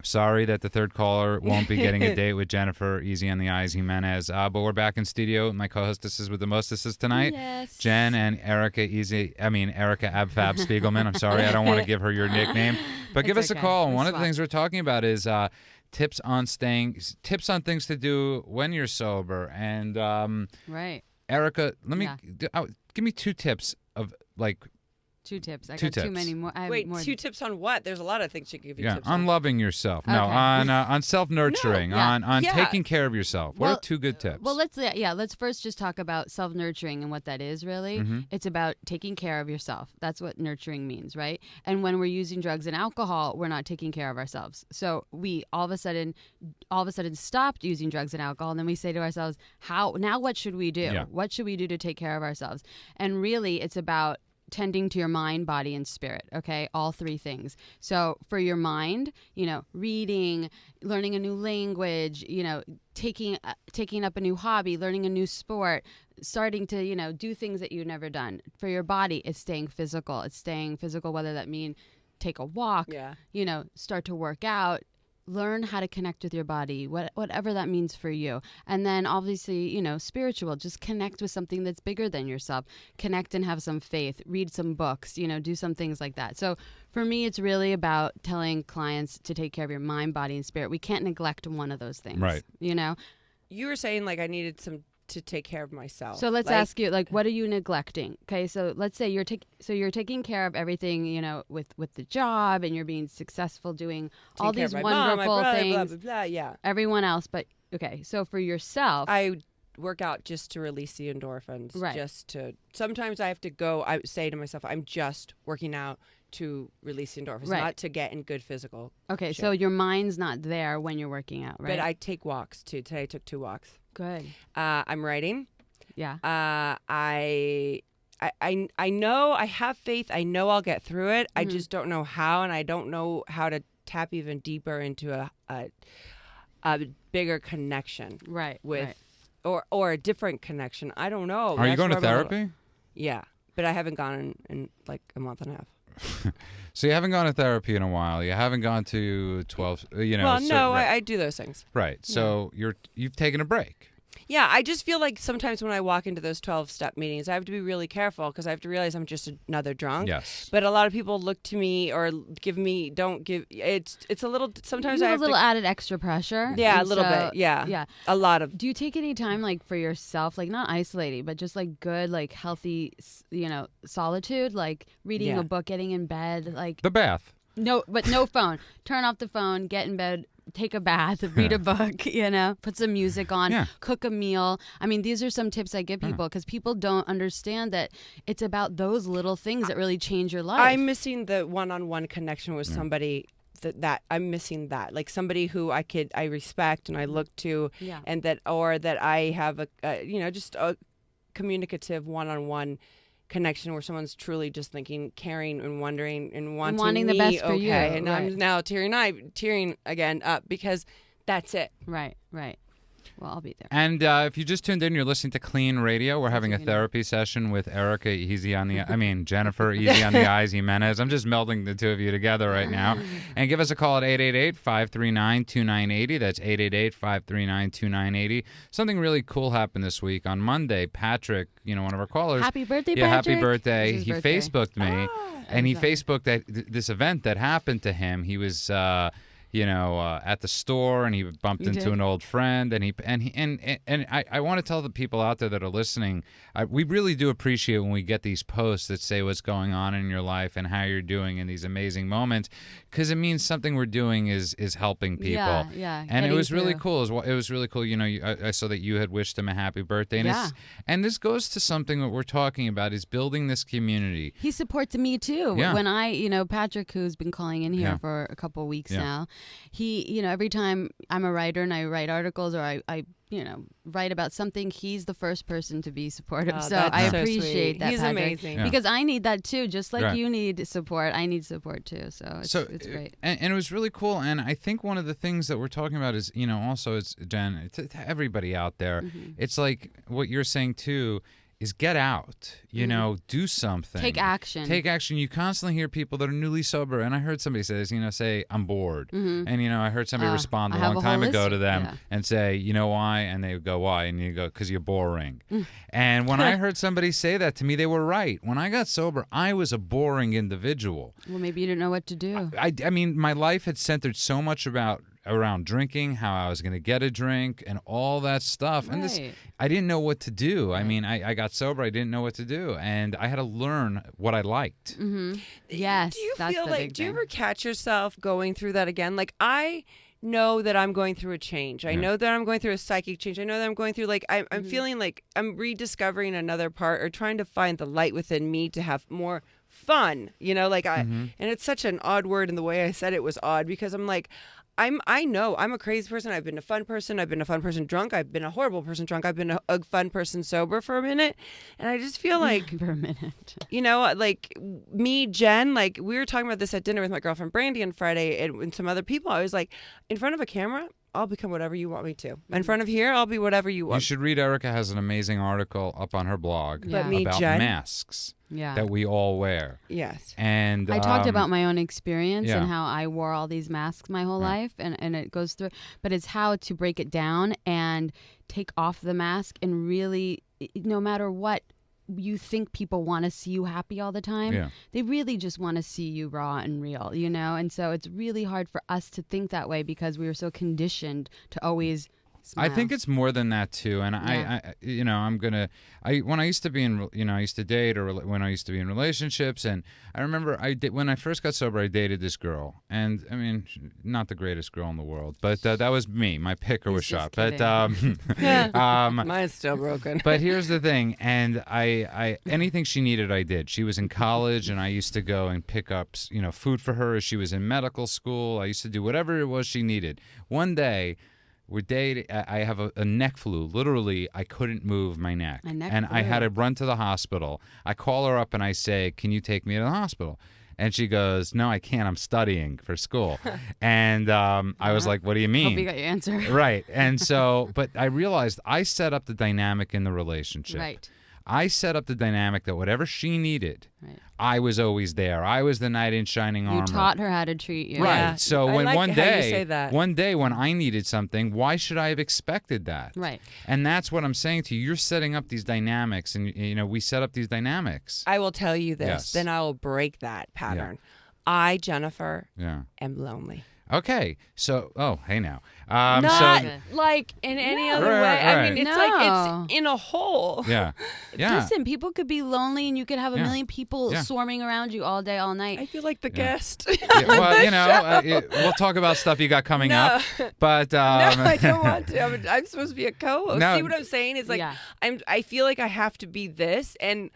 Sorry that the third caller won't be getting a date with Jennifer Gimenez. But we're back in studio. My co-hostesses with the mostesses tonight. Yes. Jen and Erica Abfab Spiegelman. I'm sorry, I don't want to give her your nickname. But give us a call. And one of the things we're talking about is tips on things to do when you're sober. And right. Erica, give me 2 tips of 2 tips. I got too many more. Wait, 2 tips on what? There's a lot of things she can give you tips on. Loving yourself. Okay. No, on self-nurturing, on taking care of yourself. What are 2 good tips? Well, let's first just talk about self-nurturing and what that is really. Mm-hmm. It's about taking care of yourself. That's what nurturing means, right? And when we're using drugs and alcohol, we're not taking care of ourselves. So we all of a sudden stopped using drugs and alcohol, and then we say to ourselves, what should we do? Yeah. What should we do to take care of ourselves? And really, it's about tending to your mind, body, and spirit, okay? All three things. So for your mind, reading, learning a new language, taking up a new hobby, learning a new sport, starting to, do things that you've never done. For your body, it's staying physical. It's staying physical, whether that mean take a walk, start to work out, learn how to connect with your body, whatever that means for you. And then obviously, spiritual, just connect with something that's bigger than yourself. Connect and have some faith, read some books, do some things like that. So for me, it's really about telling clients to take care of your mind, body, and spirit. We can't neglect one of those things. Right. You were saying I needed to take care of myself. So let's ask you, what are you neglecting? Okay, so let's say you're taking care of everything, with the job, and you're being successful doing all these wonderful things. Blah, blah, blah, yeah. Everyone else, but okay. So for yourself, I work out just to release the endorphins. Right. Sometimes I have to go. I say to myself, I'm just working out to release the endorphins, not to get in good physical. Okay, shape. So your mind's not there when you're working out, right? But I take walks too. Today I took 2 walks. Good. I'm writing. Yeah. I know I have faith. I know I'll get through it. I just don't know how, and I don't know how to tap even deeper into a bigger connection. Right. With or a different connection. I don't know. Are you going to therapy? Yeah, but I haven't gone in like a month and a half. So you haven't gone to therapy in a while. You haven't gone to 12. Well, no, I do those things. Right. So you've taken a break. Yeah, I just feel like sometimes when I walk into those 12-step meetings, I have to be really careful because I have to realize I'm just another drunk. Yes. But a lot of people look to me or don't give. It's a little. Sometimes you I have have a little to, added extra pressure. Yeah, a little bit. Yeah. Yeah. A lot of. Do you take any time for yourself, not isolating, but just good, healthy, solitude, reading a book, getting in bed, the bath? No, but no phone. Turn off the phone, get in bed, take a bath, read a book, put some music on, cook a meal. I mean, these are some tips I give people because people don't understand that it's about those little things that really change your life. I'm missing the one-on-one connection with somebody that I'm missing that, somebody who I respect and I look to, and that I have just a communicative one-on-one connection where someone's truly just thinking, caring, and wondering and wanting the me best for you. And I'm now tearing again up because that's it. Right. Well, I'll be there. And if you just tuned in, you're listening to KLEAN Radio. We're having a therapy session with Erica, Jennifer, Easy on the Eyes, Gimenez. I'm just melding the two of you together right now. And give us a call at 888-539-2980. That's 888-539-2980. Something really cool happened this week. On Monday, Patrick, one of our callers. Happy birthday, Patrick. Patrick. Happy birthday. He birthday. Facebooked me. And he Facebooked this event that happened to him. He was... at the store, and he bumped into an old friend, and I want to tell the people out there that are listening, we really do appreciate when we get these posts that say what's going on in your life and how you're doing in these amazing moments, because it means something we're doing is helping people. Yeah. And it was really cool. It was really cool. I saw that you had wished him a happy birthday, and this goes to something that we're talking about is building this community. He supports me too. Yeah. When Patrick, who's been calling in here for a couple of weeks now. He, every time I'm a writer and I write articles or I write about something, he's the first person to be supportive. So I appreciate that, He's Patrick, amazing. because I need that too. Just like you need support, I need support too. So it's great. And it was really cool. And I think one of the things that we're talking about is, also it's, Jen, to everybody out there, it's like what you're saying too, is get out, do something. Take action. You constantly hear people that are newly sober, and I heard somebody say this, say, I'm bored. And, I heard somebody respond a long time ago to them and say, you know why? And they would go, why? And you go, because you're boring. And when I heard somebody say that to me, they were right. When I got sober, I was a boring individual. Well, maybe you didn't know what to do. I mean, my life had centered so much around drinking, how I was going to get a drink, and all that stuff. Right. And I didn't know what to do. I mean, I got sober. I didn't know what to do, and I had to learn what I liked. Yes, do you that's feel the big do you thing. ever catch yourself going through that again? I know that I'm going through a change. I know that I'm going through a psychic change. I know that I'm going through I'm feeling like I'm rediscovering another part or trying to find the light within me to have more fun, like and it's such an odd word, and the way I said it was odd because I'm like, I know I'm a crazy person. I've been a fun person. I've been a fun person drunk. I've been a horrible person drunk. I've been a fun person sober for a minute. And I just feel like, for a minute, like me, Jen, like we were talking about this at dinner with my girlfriend Brandy on Friday and some other people. I was like, in front of a camera, I'll become whatever you want me to. In front of here, I'll be whatever you want. You should read. Erica has an amazing article up on her blog But me, about Jen? masks that we all wear. Yes. And I talked about my own experience yeah. and how I wore all these masks my whole life, and it goes through. But it's how to break it down and take off the mask and really, no matter what you think people want to see you happy all the time, they really just want to see you raw and real, and so it's really hard for us to think that way because we were so conditioned to always smile. I think it's more than that too, and when I used to be in, I used to date, or when I used to be in relationships, and I remember when I first got sober, I dated this girl, and I mean, not the greatest girl in the world, but that was me. My picker was shot, but mine's still broken. But here's the thing, and I anything she needed, I did. She was in college, and I used to go and pick up, food for her as she was in medical school. I used to do whatever it was she needed. One day, we're dating. I have a neck flu. Literally, I couldn't move my neck. I had to run to the hospital. I call her up and I say, "Can you take me to the hospital?" And she goes, "No, I can't. I'm studying for school." And I was like, "What do you mean?" Hope you got your answer. Right. And so, but I realized I set up the dynamic in the relationship. Right. I set up the dynamic that whatever she needed, I was always there. I was the knight in shining armor. You taught her how to treat you. Right. Yeah. So I when like one how you day, say that. one day when I needed something, why should I have expected that? Right. And that's what I'm saying to you. You're setting up these dynamics, and we set up these dynamics. I will tell you this, Yes. then I will break that pattern. I, Jennifer, am lonely. Okay. So, hey now. Not like in any other way. Right. I mean, it's like it's in a hole. Yeah. Listen, people could be lonely, and you could have a million people swarming around you all day, all night. I feel like the guest. Well, we'll talk about stuff you got coming up. But no, I don't want to. I'm supposed to be a co-host. No. See what I'm saying? It's like I feel like I have to be this, and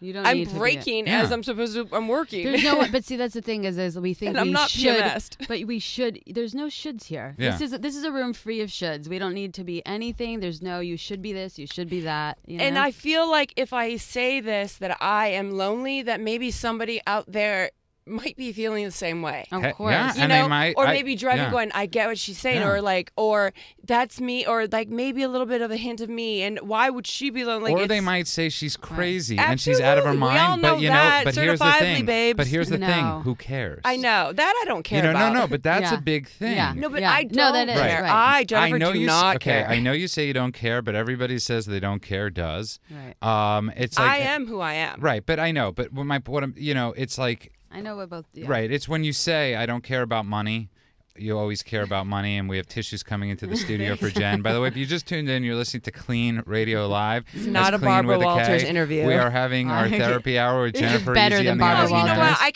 You don't I'm need to breaking as I'm supposed to. I'm working. There's no, but see, that's the thing is we think and we I'm not should, PMS'd. but we should. There's no shoulds here. Yeah. This is a room free of shoulds. We don't need to be anything. There's no you should be this, you should be that. And I feel like if I say this that I am lonely, that maybe somebody out there might be feeling the same way. Of course. Yeah, You and know, they might, or maybe driving going, I get what she's saying, Yeah. or that's me, or like maybe a little bit of a hint of me, and why would she be lonely? Or they might say she's crazy Right. and she's out of her Absolutely. We mind. all But know that, but here's the certifiably, thing. babes. But here's the No. thing. Who cares? I know that I don't care about. No. But that's a big thing. Yeah. No, but Yeah. I don't No, that is, care. right. I, Jennifer, I know do you not care. I know you say you don't care, but everybody says they don't care. Does Right. It's like I am who I am. right. But I know. But what I'm it's like. I know what both. Yeah. Right. It's when you say, I don't care about money. You always care about money, and we have tissues coming into the studio for Jen. By the way, if you just tuned in, you're listening to KLEAN Radio Live. It's not a Clean Barbara with a K. Walters interview. We are having our therapy hour with Jennifer. better Easy than on the Barbara Eyes You know and what? Nose. I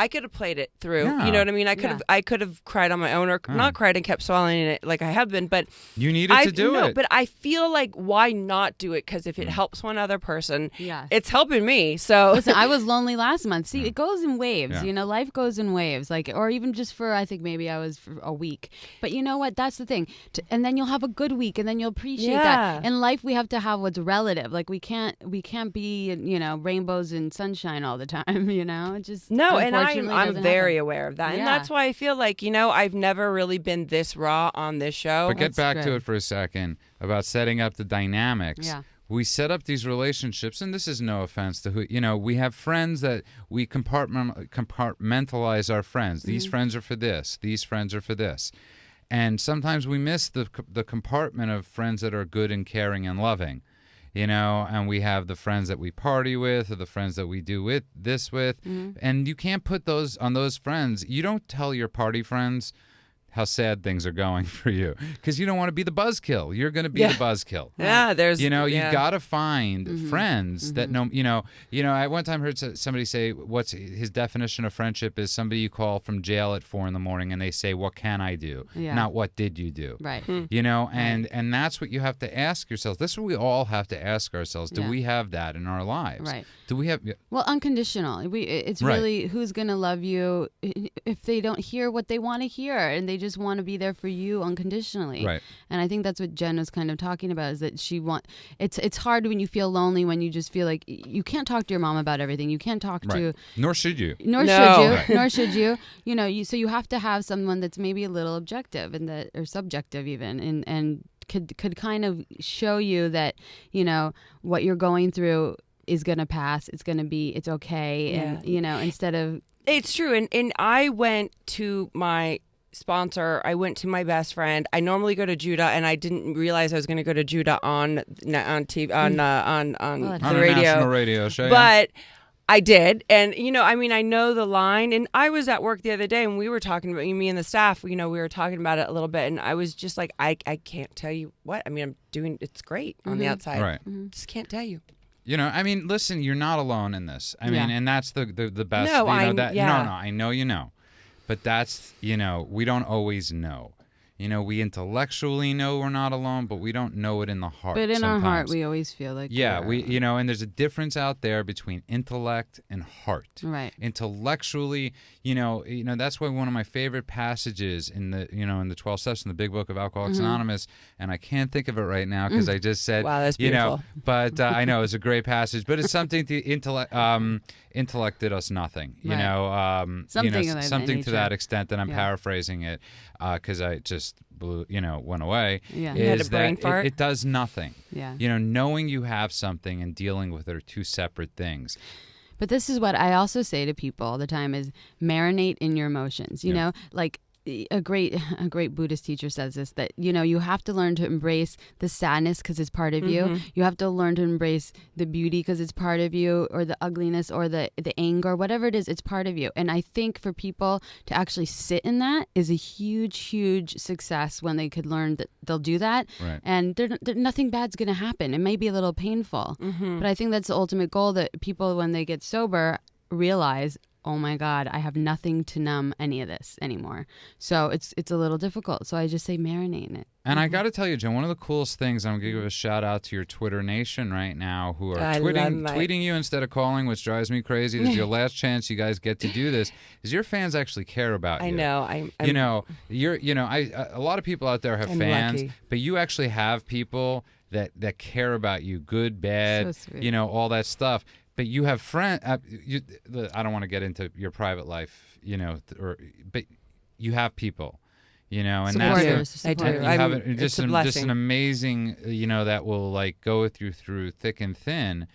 could have played it through. Yeah. You know what I mean? I could have cried on my own, or Yeah. not cried and kept swallowing it like I have been. But You needed to do it. But I feel like why not do it? Because if it helps one other person, Yes. it's helping me. So Listen, I was lonely last month. See, it goes in waves. Yeah. Life goes in waves. Or even just for, I think maybe I was for a week. But you know what? That's the thing. And then you'll have a good week, and then you'll appreciate that. In life, we have to have what's relative. Like we can't be rainbows and sunshine all the time. It just no, and unfortunately I'm doesn't very happen. aware of that, and Yeah. that's why I feel like I've never really been this raw on this show. But get That's back to good. it for a second about setting up the dynamics. Yeah. We set up these relationships, and this is no offense to who, we have friends that we compartmentalize our friends. These friends are for this. These friends are for this. And sometimes we miss the compartment of friends that are good and caring and loving, and we have the friends that we party with or the friends that we do this with. And you can't put those on those friends. You don't tell your party friends, how sad things are going for you, because you don't want to be the buzzkill. You're going to be the buzzkill. Yeah, there's you got to find friends that know. I one time heard somebody say, "What's his definition of friendship is somebody you call from jail at 4 a.m. and they say, what can I do? Not what did you do? Right. And that's what you have to ask yourselves. This is what we all have to ask ourselves. Do we have that in our lives? Right. Do we have? Well, unconditional. It's really who's going to love you if they don't hear what they want to hear and they just want to be there for you unconditionally. Right. And I think that's what Jen was kind of talking about, is that it's hard when you feel lonely, when you just feel like you can't talk to your mom about everything. You can't talk to. Nor should you. Nor should you. So you have to have someone that's maybe a little objective or subjective even, and could kind of show you that, what you're going through is going to pass. It's okay. And, instead of. It's true. And I went to my sponsor. I went to my best friend. I normally go to Judah, and I didn't realize I was going to go to Judah on TV, on the radio. National radio show. But I did. And, I know the line. And I was at work the other day, and we were talking about, me and the staff, we were talking about it a little bit. And I was just like, I can't tell you what. I'm doing, it's great on the outside. Right. Just can't tell you. Listen, you're not alone in this. And that's the best. No, I know you know. But that's, we don't always know. We intellectually know we're not alone, but we don't know it in the heart. But in sometimes. our heart, we always feel like and there's a difference out there between intellect and heart. Right. Intellectually, that's why one of my favorite passages in the 12 steps in the Big Book of Alcoholics Anonymous, and I can't think of it right now because I just said, wow, that's beautiful. But I know it's a great passage, but it's something to intellect did us nothing. Something to that extent, that I'm paraphrasing it because I just went away. Yeah. You had a brain fart? It does nothing. Yeah. Knowing you have something and dealing with it are two separate things. But this is what I also say to people all the time is marinate in your emotions. Like a great Buddhist teacher says this, that, you have to learn to embrace the sadness because it's part of you. You have to learn to embrace the beauty because it's part of you, or the ugliness or the anger, whatever it is, it's part of you. And I think for people to actually sit in that is a huge, huge success when they could learn that they'll do that. Right. And nothing bad's going to happen. It may be a little painful, but I think that's the ultimate goal, that people, when they get sober, realize, oh my God, I have nothing to numb any of this anymore. So it's a little difficult. So I just say marinate in it. And I got to tell you, Jen, one of the coolest things, I'm going to give a shout out to your Twitter nation right now, who are tweeting you instead of calling, which drives me crazy. This is your last chance you guys get to do this, is your fans actually care about you. I know. A lot of people out there have fans, lucky. But you actually have people that care about you, good, bad, so all that stuff. But you have friends. I don't want to get into your private life, but you have people, and supporters. that's just an amazing, that will like go with you through thick and thin,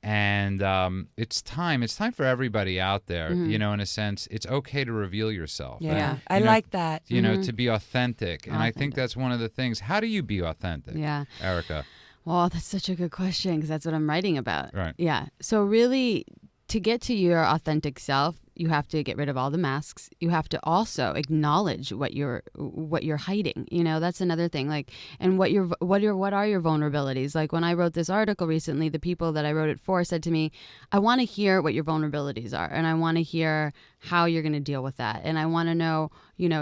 and it's time for everybody out there, in a sense. It's okay to reveal yourself. Yeah, I like that. To be authentic, and I think that's one of the things. How do you be authentic? Yeah, Erica. Well, that's such a good question, because that's what I'm writing about. Right. Yeah. So really, to get to your authentic self, you have to get rid of all the masks. You have to also acknowledge what you're hiding. That's another thing. Like, and what are your vulnerabilities? Like, when I wrote this article recently, the people that I wrote it for said to me, I want to hear what your vulnerabilities are, and I want to hear how you're going to deal with that. And I want to know,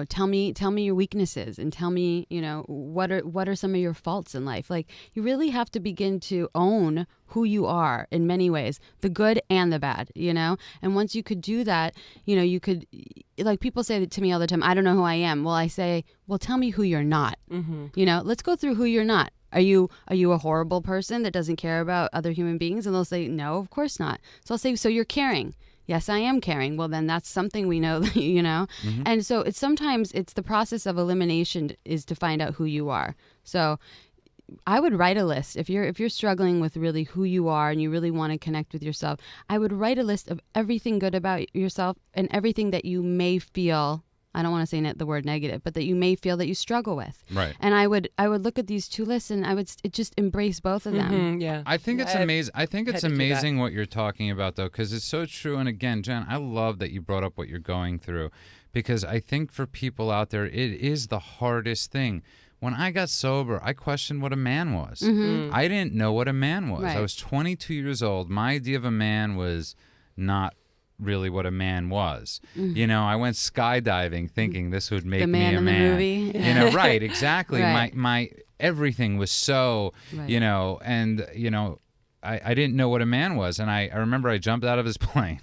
tell me your weaknesses, and tell me, what are some of your faults in life? Like, you really have to begin to own who you are in many ways, the good and the bad, And once you could do that, you could, like, people say to me all the time, I don't know who I am. Well, I say, well, tell me who you're not. Let's go through who you're not. Are you a horrible person that doesn't care about other human beings? And they'll say, no, of course not. So I'll say, so you're caring. Yes, I am caring. Well, then that's something we know, And so sometimes it's the process of elimination is to find out who you are. So I would write a list. If you're struggling with really who you are and you really want to connect with yourself, I would write a list of everything good about yourself and everything that you may feel, I don't want to say the word negative, but that you may feel that you struggle with. Right. And I would look at these two lists, and I would just embrace both of them. Yeah. I think it's amazing. I think it's amazing what you're talking about, though, because it's so true. And again, Jen, I love that you brought up what you're going through, because I think for people out there, it is the hardest thing. When I got sober, I questioned what a man was. I didn't know what a man was. I was 22 years old. My idea of a man was not really what a man was. You know, I went skydiving thinking this would make me a man. The movie. You know, right, exactly. My everything was so, you know, and, you know, I didn't know what a man was. And I remember I jumped out of his plane.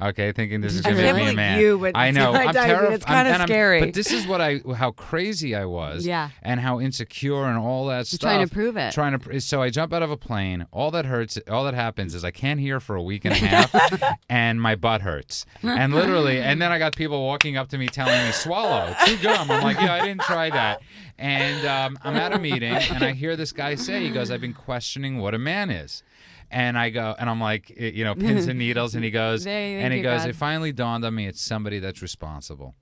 Okay, thinking this is going to make me a man. I know. I'm terrified. It's kind of scary. But this is how crazy I was. Yeah. And how insecure and all that stuff. Trying to prove it. So I jump out of a plane. All that happens is I can't hear for a week and a half, and my butt hurts. And literally, and then I got people walking up to me telling me, swallow, chew gum. I'm like, yeah, I didn't try that. And I'm at a meeting, and I hear this guy say, he goes, I've been questioning what a man is. And I go, and I'm like, you know, pins and needles. And he goes, it finally dawned on me, it's somebody that's responsible.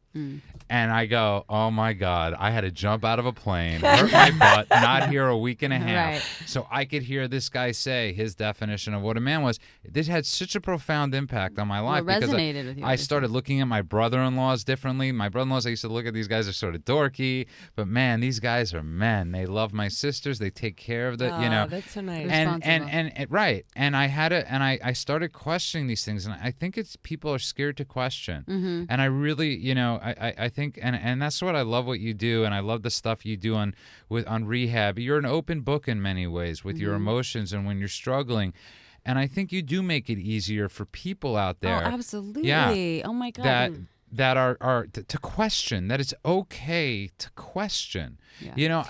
And I go, oh my God, I had to jump out of a plane, hurt my butt, not hear a week and a half. So I could hear this guy say his definition of what a man was. This had such a profound impact on my life. Well, it resonated with you. I started looking at my brother-in-laws differently. My brother-in-laws, I used to look at these guys are sort of dorky, but man, these guys are men. They love my sisters. They take care of the, you know. That's so nice. And right. And I had it, and I started questioning these things, and I think it's people are scared to question. And I really, you know, I think, and that's what I love what you do, and I love the stuff you do on rehab. You're an open book in many ways with your emotions and when you're struggling. And I think you do make it easier for people out there. Oh, absolutely. Yeah, oh my God. That are to question, that it's okay to question. Yeah. You know,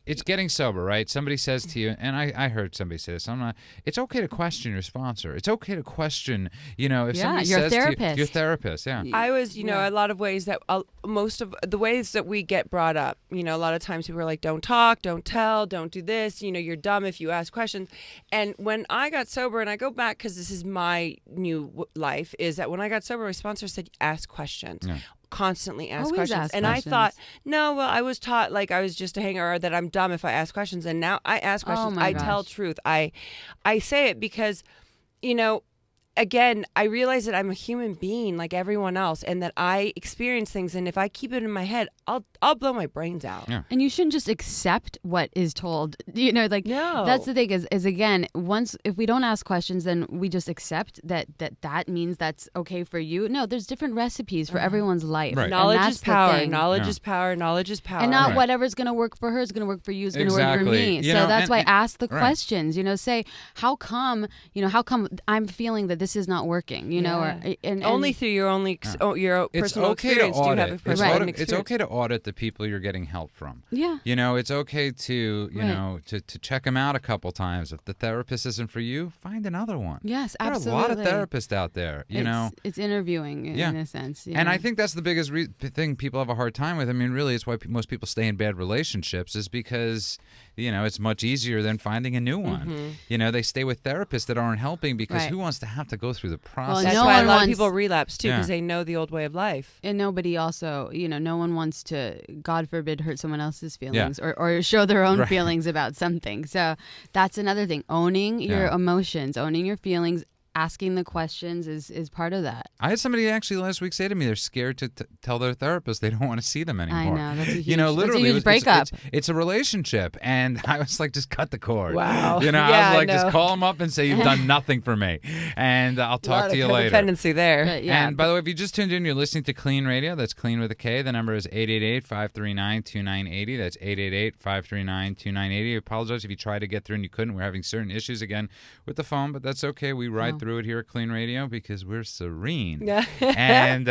it's getting sober, right? Somebody says to you, and I heard somebody say this, it's okay to question your sponsor. It's okay to question, you know, if somebody says therapist. to you, your therapist, I was, you know, a lot of ways that, most of the ways that we get brought up, you know, a lot of times people are like, don't talk, don't tell, don't do this, you know, you're dumb if you ask questions. And when I got sober, and I go back because this is my new life, is that when I got sober, my sponsor said, ask questions. Yeah. Constantly ask questions. And I thought, no, well, I was taught like I was just a hanger, or that I'm dumb if I ask questions. And now I ask questions. I tell truth. I say it because, you know, again, I realize that I'm a human being like everyone else, and that I experience things. And if I keep it in my head, I'll blow my brains out. Yeah. And you shouldn't just accept what is told. You know, like that's the thing is again, if we don't ask questions, then we just accept that means that's okay for you. No, there's different recipes for everyone's life. Right. Knowledge is power. Knowledge is power. Knowledge is power. And not whatever's going to work for her is going to work for you. Is going to work for me. You so know, that's why ask the questions. You know, say how come I'm feeling that this is not working. You know, or only through your personal experience do you have a personal experience. It's okay to audit the people you're getting help from. Yeah. You know, it's okay to, you know, to check them out a couple times. If the therapist isn't for you, find another one. Yes, absolutely. There are a lot of therapists out there, you know. It's interviewing in a sense. And I think that's the biggest thing people have a hard time with. I mean, really, it's why most people stay in bad relationships is because, you know, it's much easier than finding a new one. You know, they stay with therapists that aren't helping because who wants to have to go through the process? Well, that's why a lot of people relapse too, because they know the old way of life. And nobody also, you know, no one wants to, God forbid, hurt someone else's feelings or show their own feelings about something. So that's another thing. Owning your emotions, owning your feelings, asking the questions is part of that. I had somebody actually last week say to me they're scared to tell their therapist they don't want to see them anymore. I know, that's a huge, you know, literally, that's a huge breakup. It's a relationship, and I was like, just cut the cord. Wow. You know, I was like, just call them up and say you've done nothing for me, and I'll talk to you later. Dependency there. But, and by the way, if you just tuned in, you're listening to KLEAN Radio. That's KLEAN with a K. The number is 888-539-2980. That's 888-539-2980. I apologize if you tried to get through and you couldn't. We're having certain issues again with the phone, but that's okay. We ride through it here at KLEAN Radio because we're serene. Yeah. And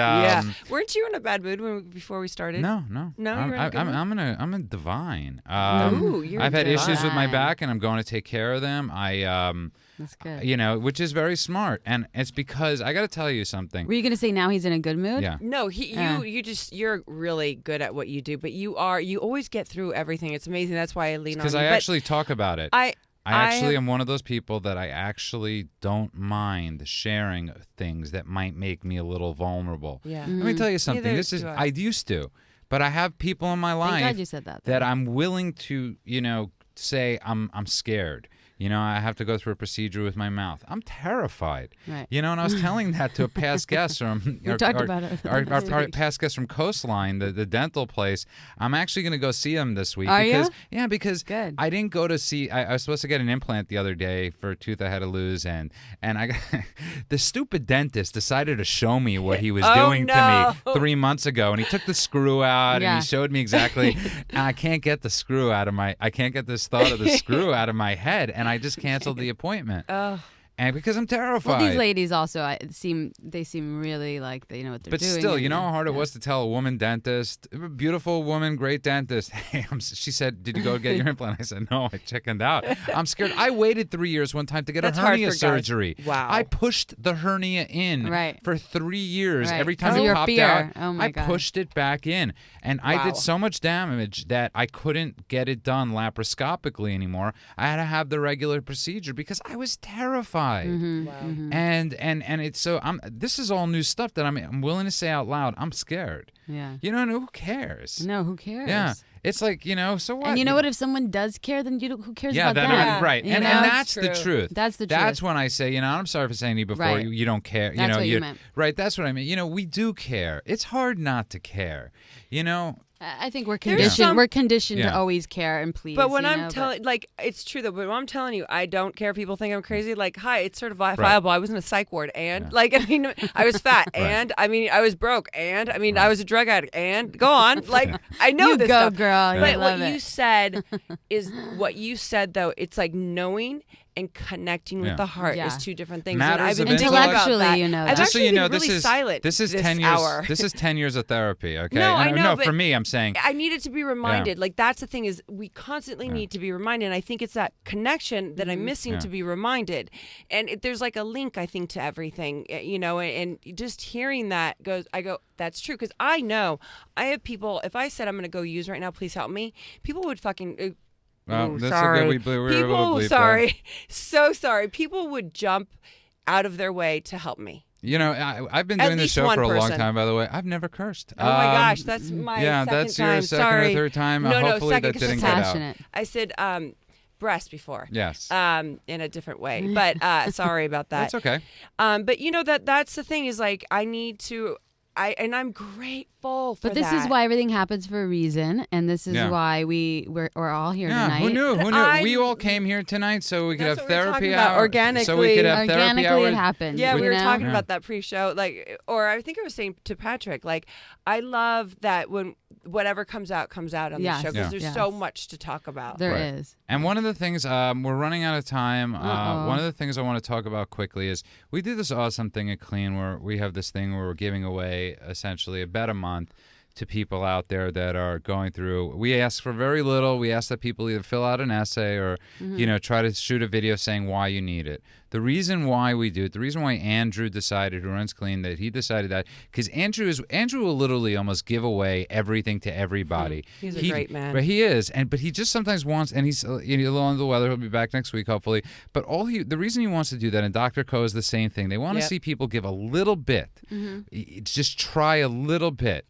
weren't you in a bad mood before we started? No. I'm a divine. I've had issues with my back, and I'm going to take care of them. That's good. You know, which is very smart, and it's because I got to tell you something. Were you going to say now he's in a good mood? Yeah. No, you're really good at what you do, but you always get through everything. It's amazing. That's why I lean on you. Because I actually talk about it. I actually am one of those people that I actually don't mind sharing things that might make me a little vulnerable. Yeah. Let me tell you something. I used to, but I have people in my life Thank God you said that I'm willing to, you know, say I'm scared. I have to go through a procedure with my mouth. I'm terrified. Right. And I was telling that to a past guest from We talked about it. our past guest from Coastline, the dental place. I'm actually going to go see him this week. Are because, you? Yeah, because Good. I didn't go to see. I was supposed to get an implant the other day for a tooth I had to lose, and I got, the stupid dentist decided to show me what he was doing to me 3 months ago, and he took the screw out and he showed me exactly. And I can't get the screw out of my. I can't get this thought of the screw out of my head, and I just canceled the appointment. Oh. And because I'm terrified. Well, these ladies also seem really like they know what they're doing. But still, you know how hard it was to tell a woman dentist, beautiful woman, great dentist. Hey, she said, "Did you go get your implant?" I said, "No, I chickened out. I'm scared." I waited 3 years one time to get a hernia surgery. Wow. I pushed the hernia in for 3 years. Right. Every time Because it of popped your fear. out, Oh my I God. pushed it back in, and I did so much damage that I couldn't get it done laparoscopically anymore. I had to have the regular procedure because I was terrified. Mm-hmm. Wow. Mm-hmm. And it's so this is all new stuff that I'm willing to say out loud. I'm scared. Yeah. And who cares? No, who cares? Yeah. It's like, so what? And you know what? If someone does care, then who cares Yeah, about them? right. You And know? that's the True. truth. That's the truth. That's when I say, I'm sorry for saying to you before, Right. you don't care. That's what you meant. Right, that's what I mean. We do care. It's hard not to care. I think we're There's conditioned. some- We're conditioned Yeah. to always care and please. But when you I'm know, telling, it's true though. But when I'm telling you, I don't care if people think I'm crazy. Like, hi, it's certifiable. I was in a psych ward, and I was fat, and I was broke, and I was a drug addict, and go on. Like, I know You this go, stuff. girl. But I love what it. you said is what you said though. It's like knowing and connecting with the heart Yeah. is two different things. Matters and of I've been thinking about intellectually, that. you know I've that. Just so actually you know, been really silent this is 10 years. hour. This is 10 years of therapy. Okay. No, I know, No, but for me, I'm saying. I needed to be reminded. Like, that's the thing is we constantly need to be reminded. And I think it's that connection that I'm missing to be reminded. And there's like a link, I think, to everything, and just hearing that I go, that's true. Because I know I have people, if I said I'm going to go use right now, please help me, people would fucking... Well, that's sorry. a good. We were able to People, bleep sorry, so sorry. People would jump out of their way to help me. I've been At doing this least show one for a long person. time, by the way. I've never cursed. Oh my gosh, that's my second that's time. your second Sorry. or third time. No, Hopefully second that 'cause didn't it's get out. passionate. I said breast before. Yes. In a different way, but sorry about that. That's okay. But that's the thing is like I need to. I'm grateful for But this that. is why everything happens for a reason, and this is why we're all here tonight. Who knew? I'm- We all came here tonight so we could That's have what we were therapy talking about, hour. organically. So we could have therapy Organically, hour. it happened. Yeah, we you were know? talking about that pre-show, or I think I was saying to Patrick, like, I love that when whatever comes out on Yes. the show because Yeah. there's so much to talk about. There Right. is. And one of the things, we're running out of time. Uh-oh. One of the things I want to talk about quickly is we do this awesome thing at KLEAN where we have this thing where we're giving away essentially about a month to people out there that are going through. We ask for very little. We ask that people either fill out an essay or, try to shoot a video saying why you need it. The reason why we do it, the reason why Andrew decided, who runs KLEAN, that he decided that, because Andrew will literally almost give away everything to everybody. He's a great man. But he is, but he just sometimes wants, and he's a little under the weather. He'll be back next week, hopefully. But the reason he wants to do that, and Dr. Co is the same thing. They want to see people give a little bit. Just try a little bit.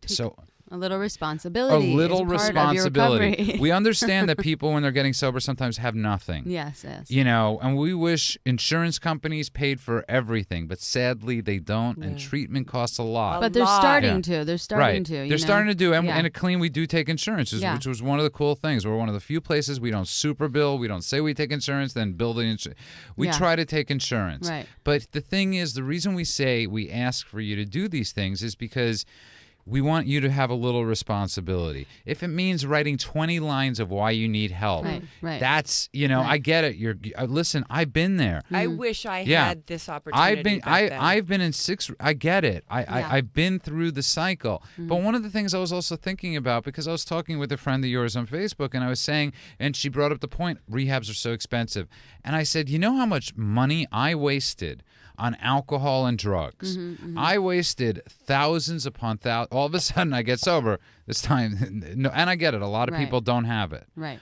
A little responsibility. A little is part of your recovery. responsibility. We understand that people, when they're getting sober, sometimes have nothing. Yes. And we wish insurance companies paid for everything, but sadly they don't, and treatment costs a lot. But they're lot. starting to. They're starting Right. to. They're starting to do, and Yeah. at KLEAN we do take insurance, which was one of the cool things. We're one of the few places we don't super bill. We don't say we take insurance, then bill the insurance. We try to take insurance. Right. But the thing is, the reason we ask for you to do these things is because we want you to have a little responsibility. If it means writing 20 lines of why you need help, Right. that's, I get it. Listen, I've been there. I wish I had this opportunity. I've been in I get it. I've been through the cycle. But one of the things I was also thinking about, because I was talking with a friend of yours on Facebook, and I was saying, and she brought up the point, rehabs are so expensive. And I said, you know how much money I wasted on alcohol and drugs? I wasted thousands upon thousands. All of a sudden, I get sober this time. No, and I get it. A lot of people don't have it. Right.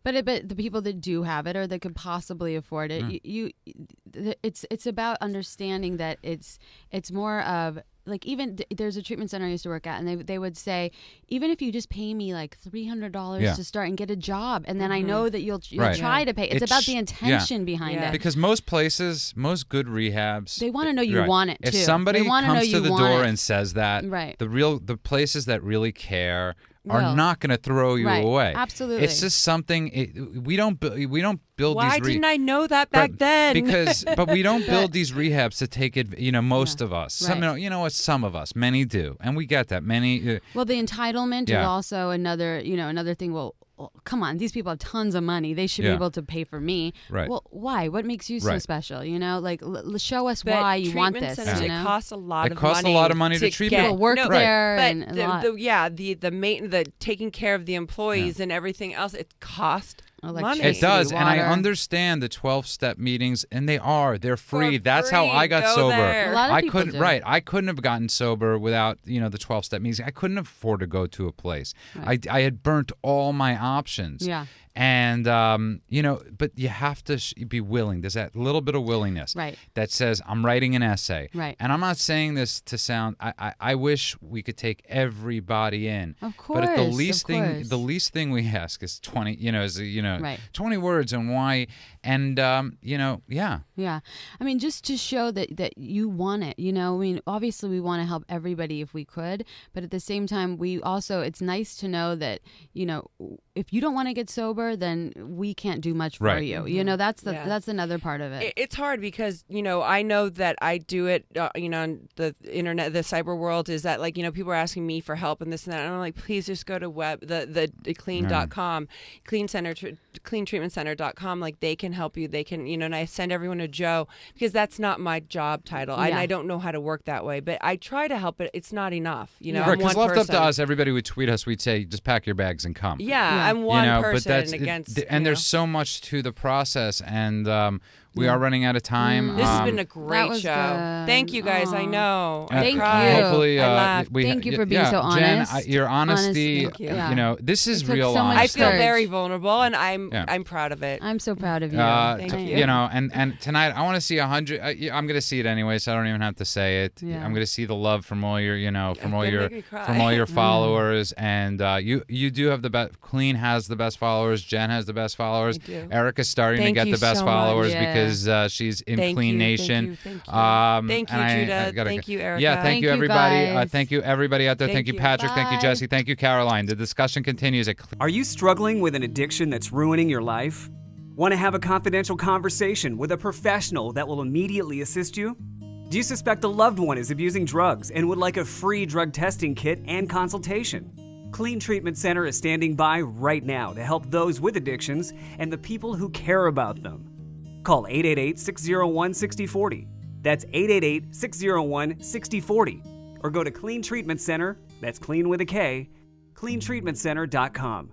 But the people that do have it or that could possibly afford it, it's about understanding that it's more of like even there's a treatment center I used to work at, and they would say, even if you just pay me like $300 to start and get a job, and then I know that you'll try to pay. It's about the intention behind it. Because most places, most good rehabs, they want to know you want it too. If somebody comes to the door and says that, right. the places that really care are not going to throw you away. Absolutely. It's just something we don't build. Why didn't I know that back then? But we don't build these rehabs to take it. Most of us. Right. Some of us, many do, and we get that. Many. Well, the entitlement is also another thing. Well, come on, these people have tons of money. They should be able to pay for me. Right. Well, why? What makes you so special? Like, show us why you want this. Centers, it costs a lot of money. It costs a lot of money to treat people. People work there. But the taking care of the employees and everything else, it costs money. It does, water. and I understand the 12-step meetings, and they're free. That's how I got sober. A lot of I people couldn't do. I couldn't have gotten sober without the 12-step meetings. I couldn't afford to go to a place. Right. I had burnt all my options. Yeah. And but you have to be willing. There's that little bit of willingness that says, I'm writing an essay. Right. And I'm not saying this to sound. I wish we could take everybody in. Of course. But the least thing we ask is 20. 20 words on why. And Yeah. I mean, just to show that you want it. I mean, obviously we want to help everybody if we could, but at the same time, it's nice to know that if you don't want to get sober, then we can't do much for you. Mm-hmm. That's another part of it. It's hard because I know that I do it. On the internet, the cyber world is that people are asking me for help and this and that. And I'm like, please just go to the KLEAN.com, KLEANtreatmentcenter.com. Like they can help you. They can and I send everyone to Joe because that's not my job title. And I don't know how to work that way. But I try to help it. It's not enough. Right, because left up to us, everybody would tweet us. We'd say, just pack your bags and come. Yeah. I'm one person against. And there's so much to the process, and we are running out of time. This has been a great show. Good. Thank you guys. I know. Thank you. Hopefully, thank you for being so honest. Jen, your honesty. Thank you. This is took real so much honesty. I feel very vulnerable, and I'm proud of it. I'm so proud of you. Thank you. And tonight I want to see 100. I'm going to see it anyway, so I don't even have to say it. Yeah. I'm going to see the love from all your, from all your followers, and you do have the best. KLEAN has the best followers. Jen has the best followers. Erica's starting to get the best followers because she's in KLEAN Nation. Thank you, Judah. Thank you, Erica. Yeah, thank you, everybody. Guys. Thank you, everybody out there. Thank you, Patrick. Thank you, Bye. Jesse. Thank you, Caroline. The discussion continues at Are you struggling with an addiction that's ruining your life? Want to have a confidential conversation with a professional that will immediately assist you? Do you suspect a loved one is abusing drugs and would like a free drug testing kit and consultation? KLEAN Treatment Center is standing by right now to help those with addictions and the people who care about them. Call 888-601-6040. That's 888-601-6040. Or go to KLEAN Treatment Center, that's KLEAN with a K, KLEANtreatmentcenter.com.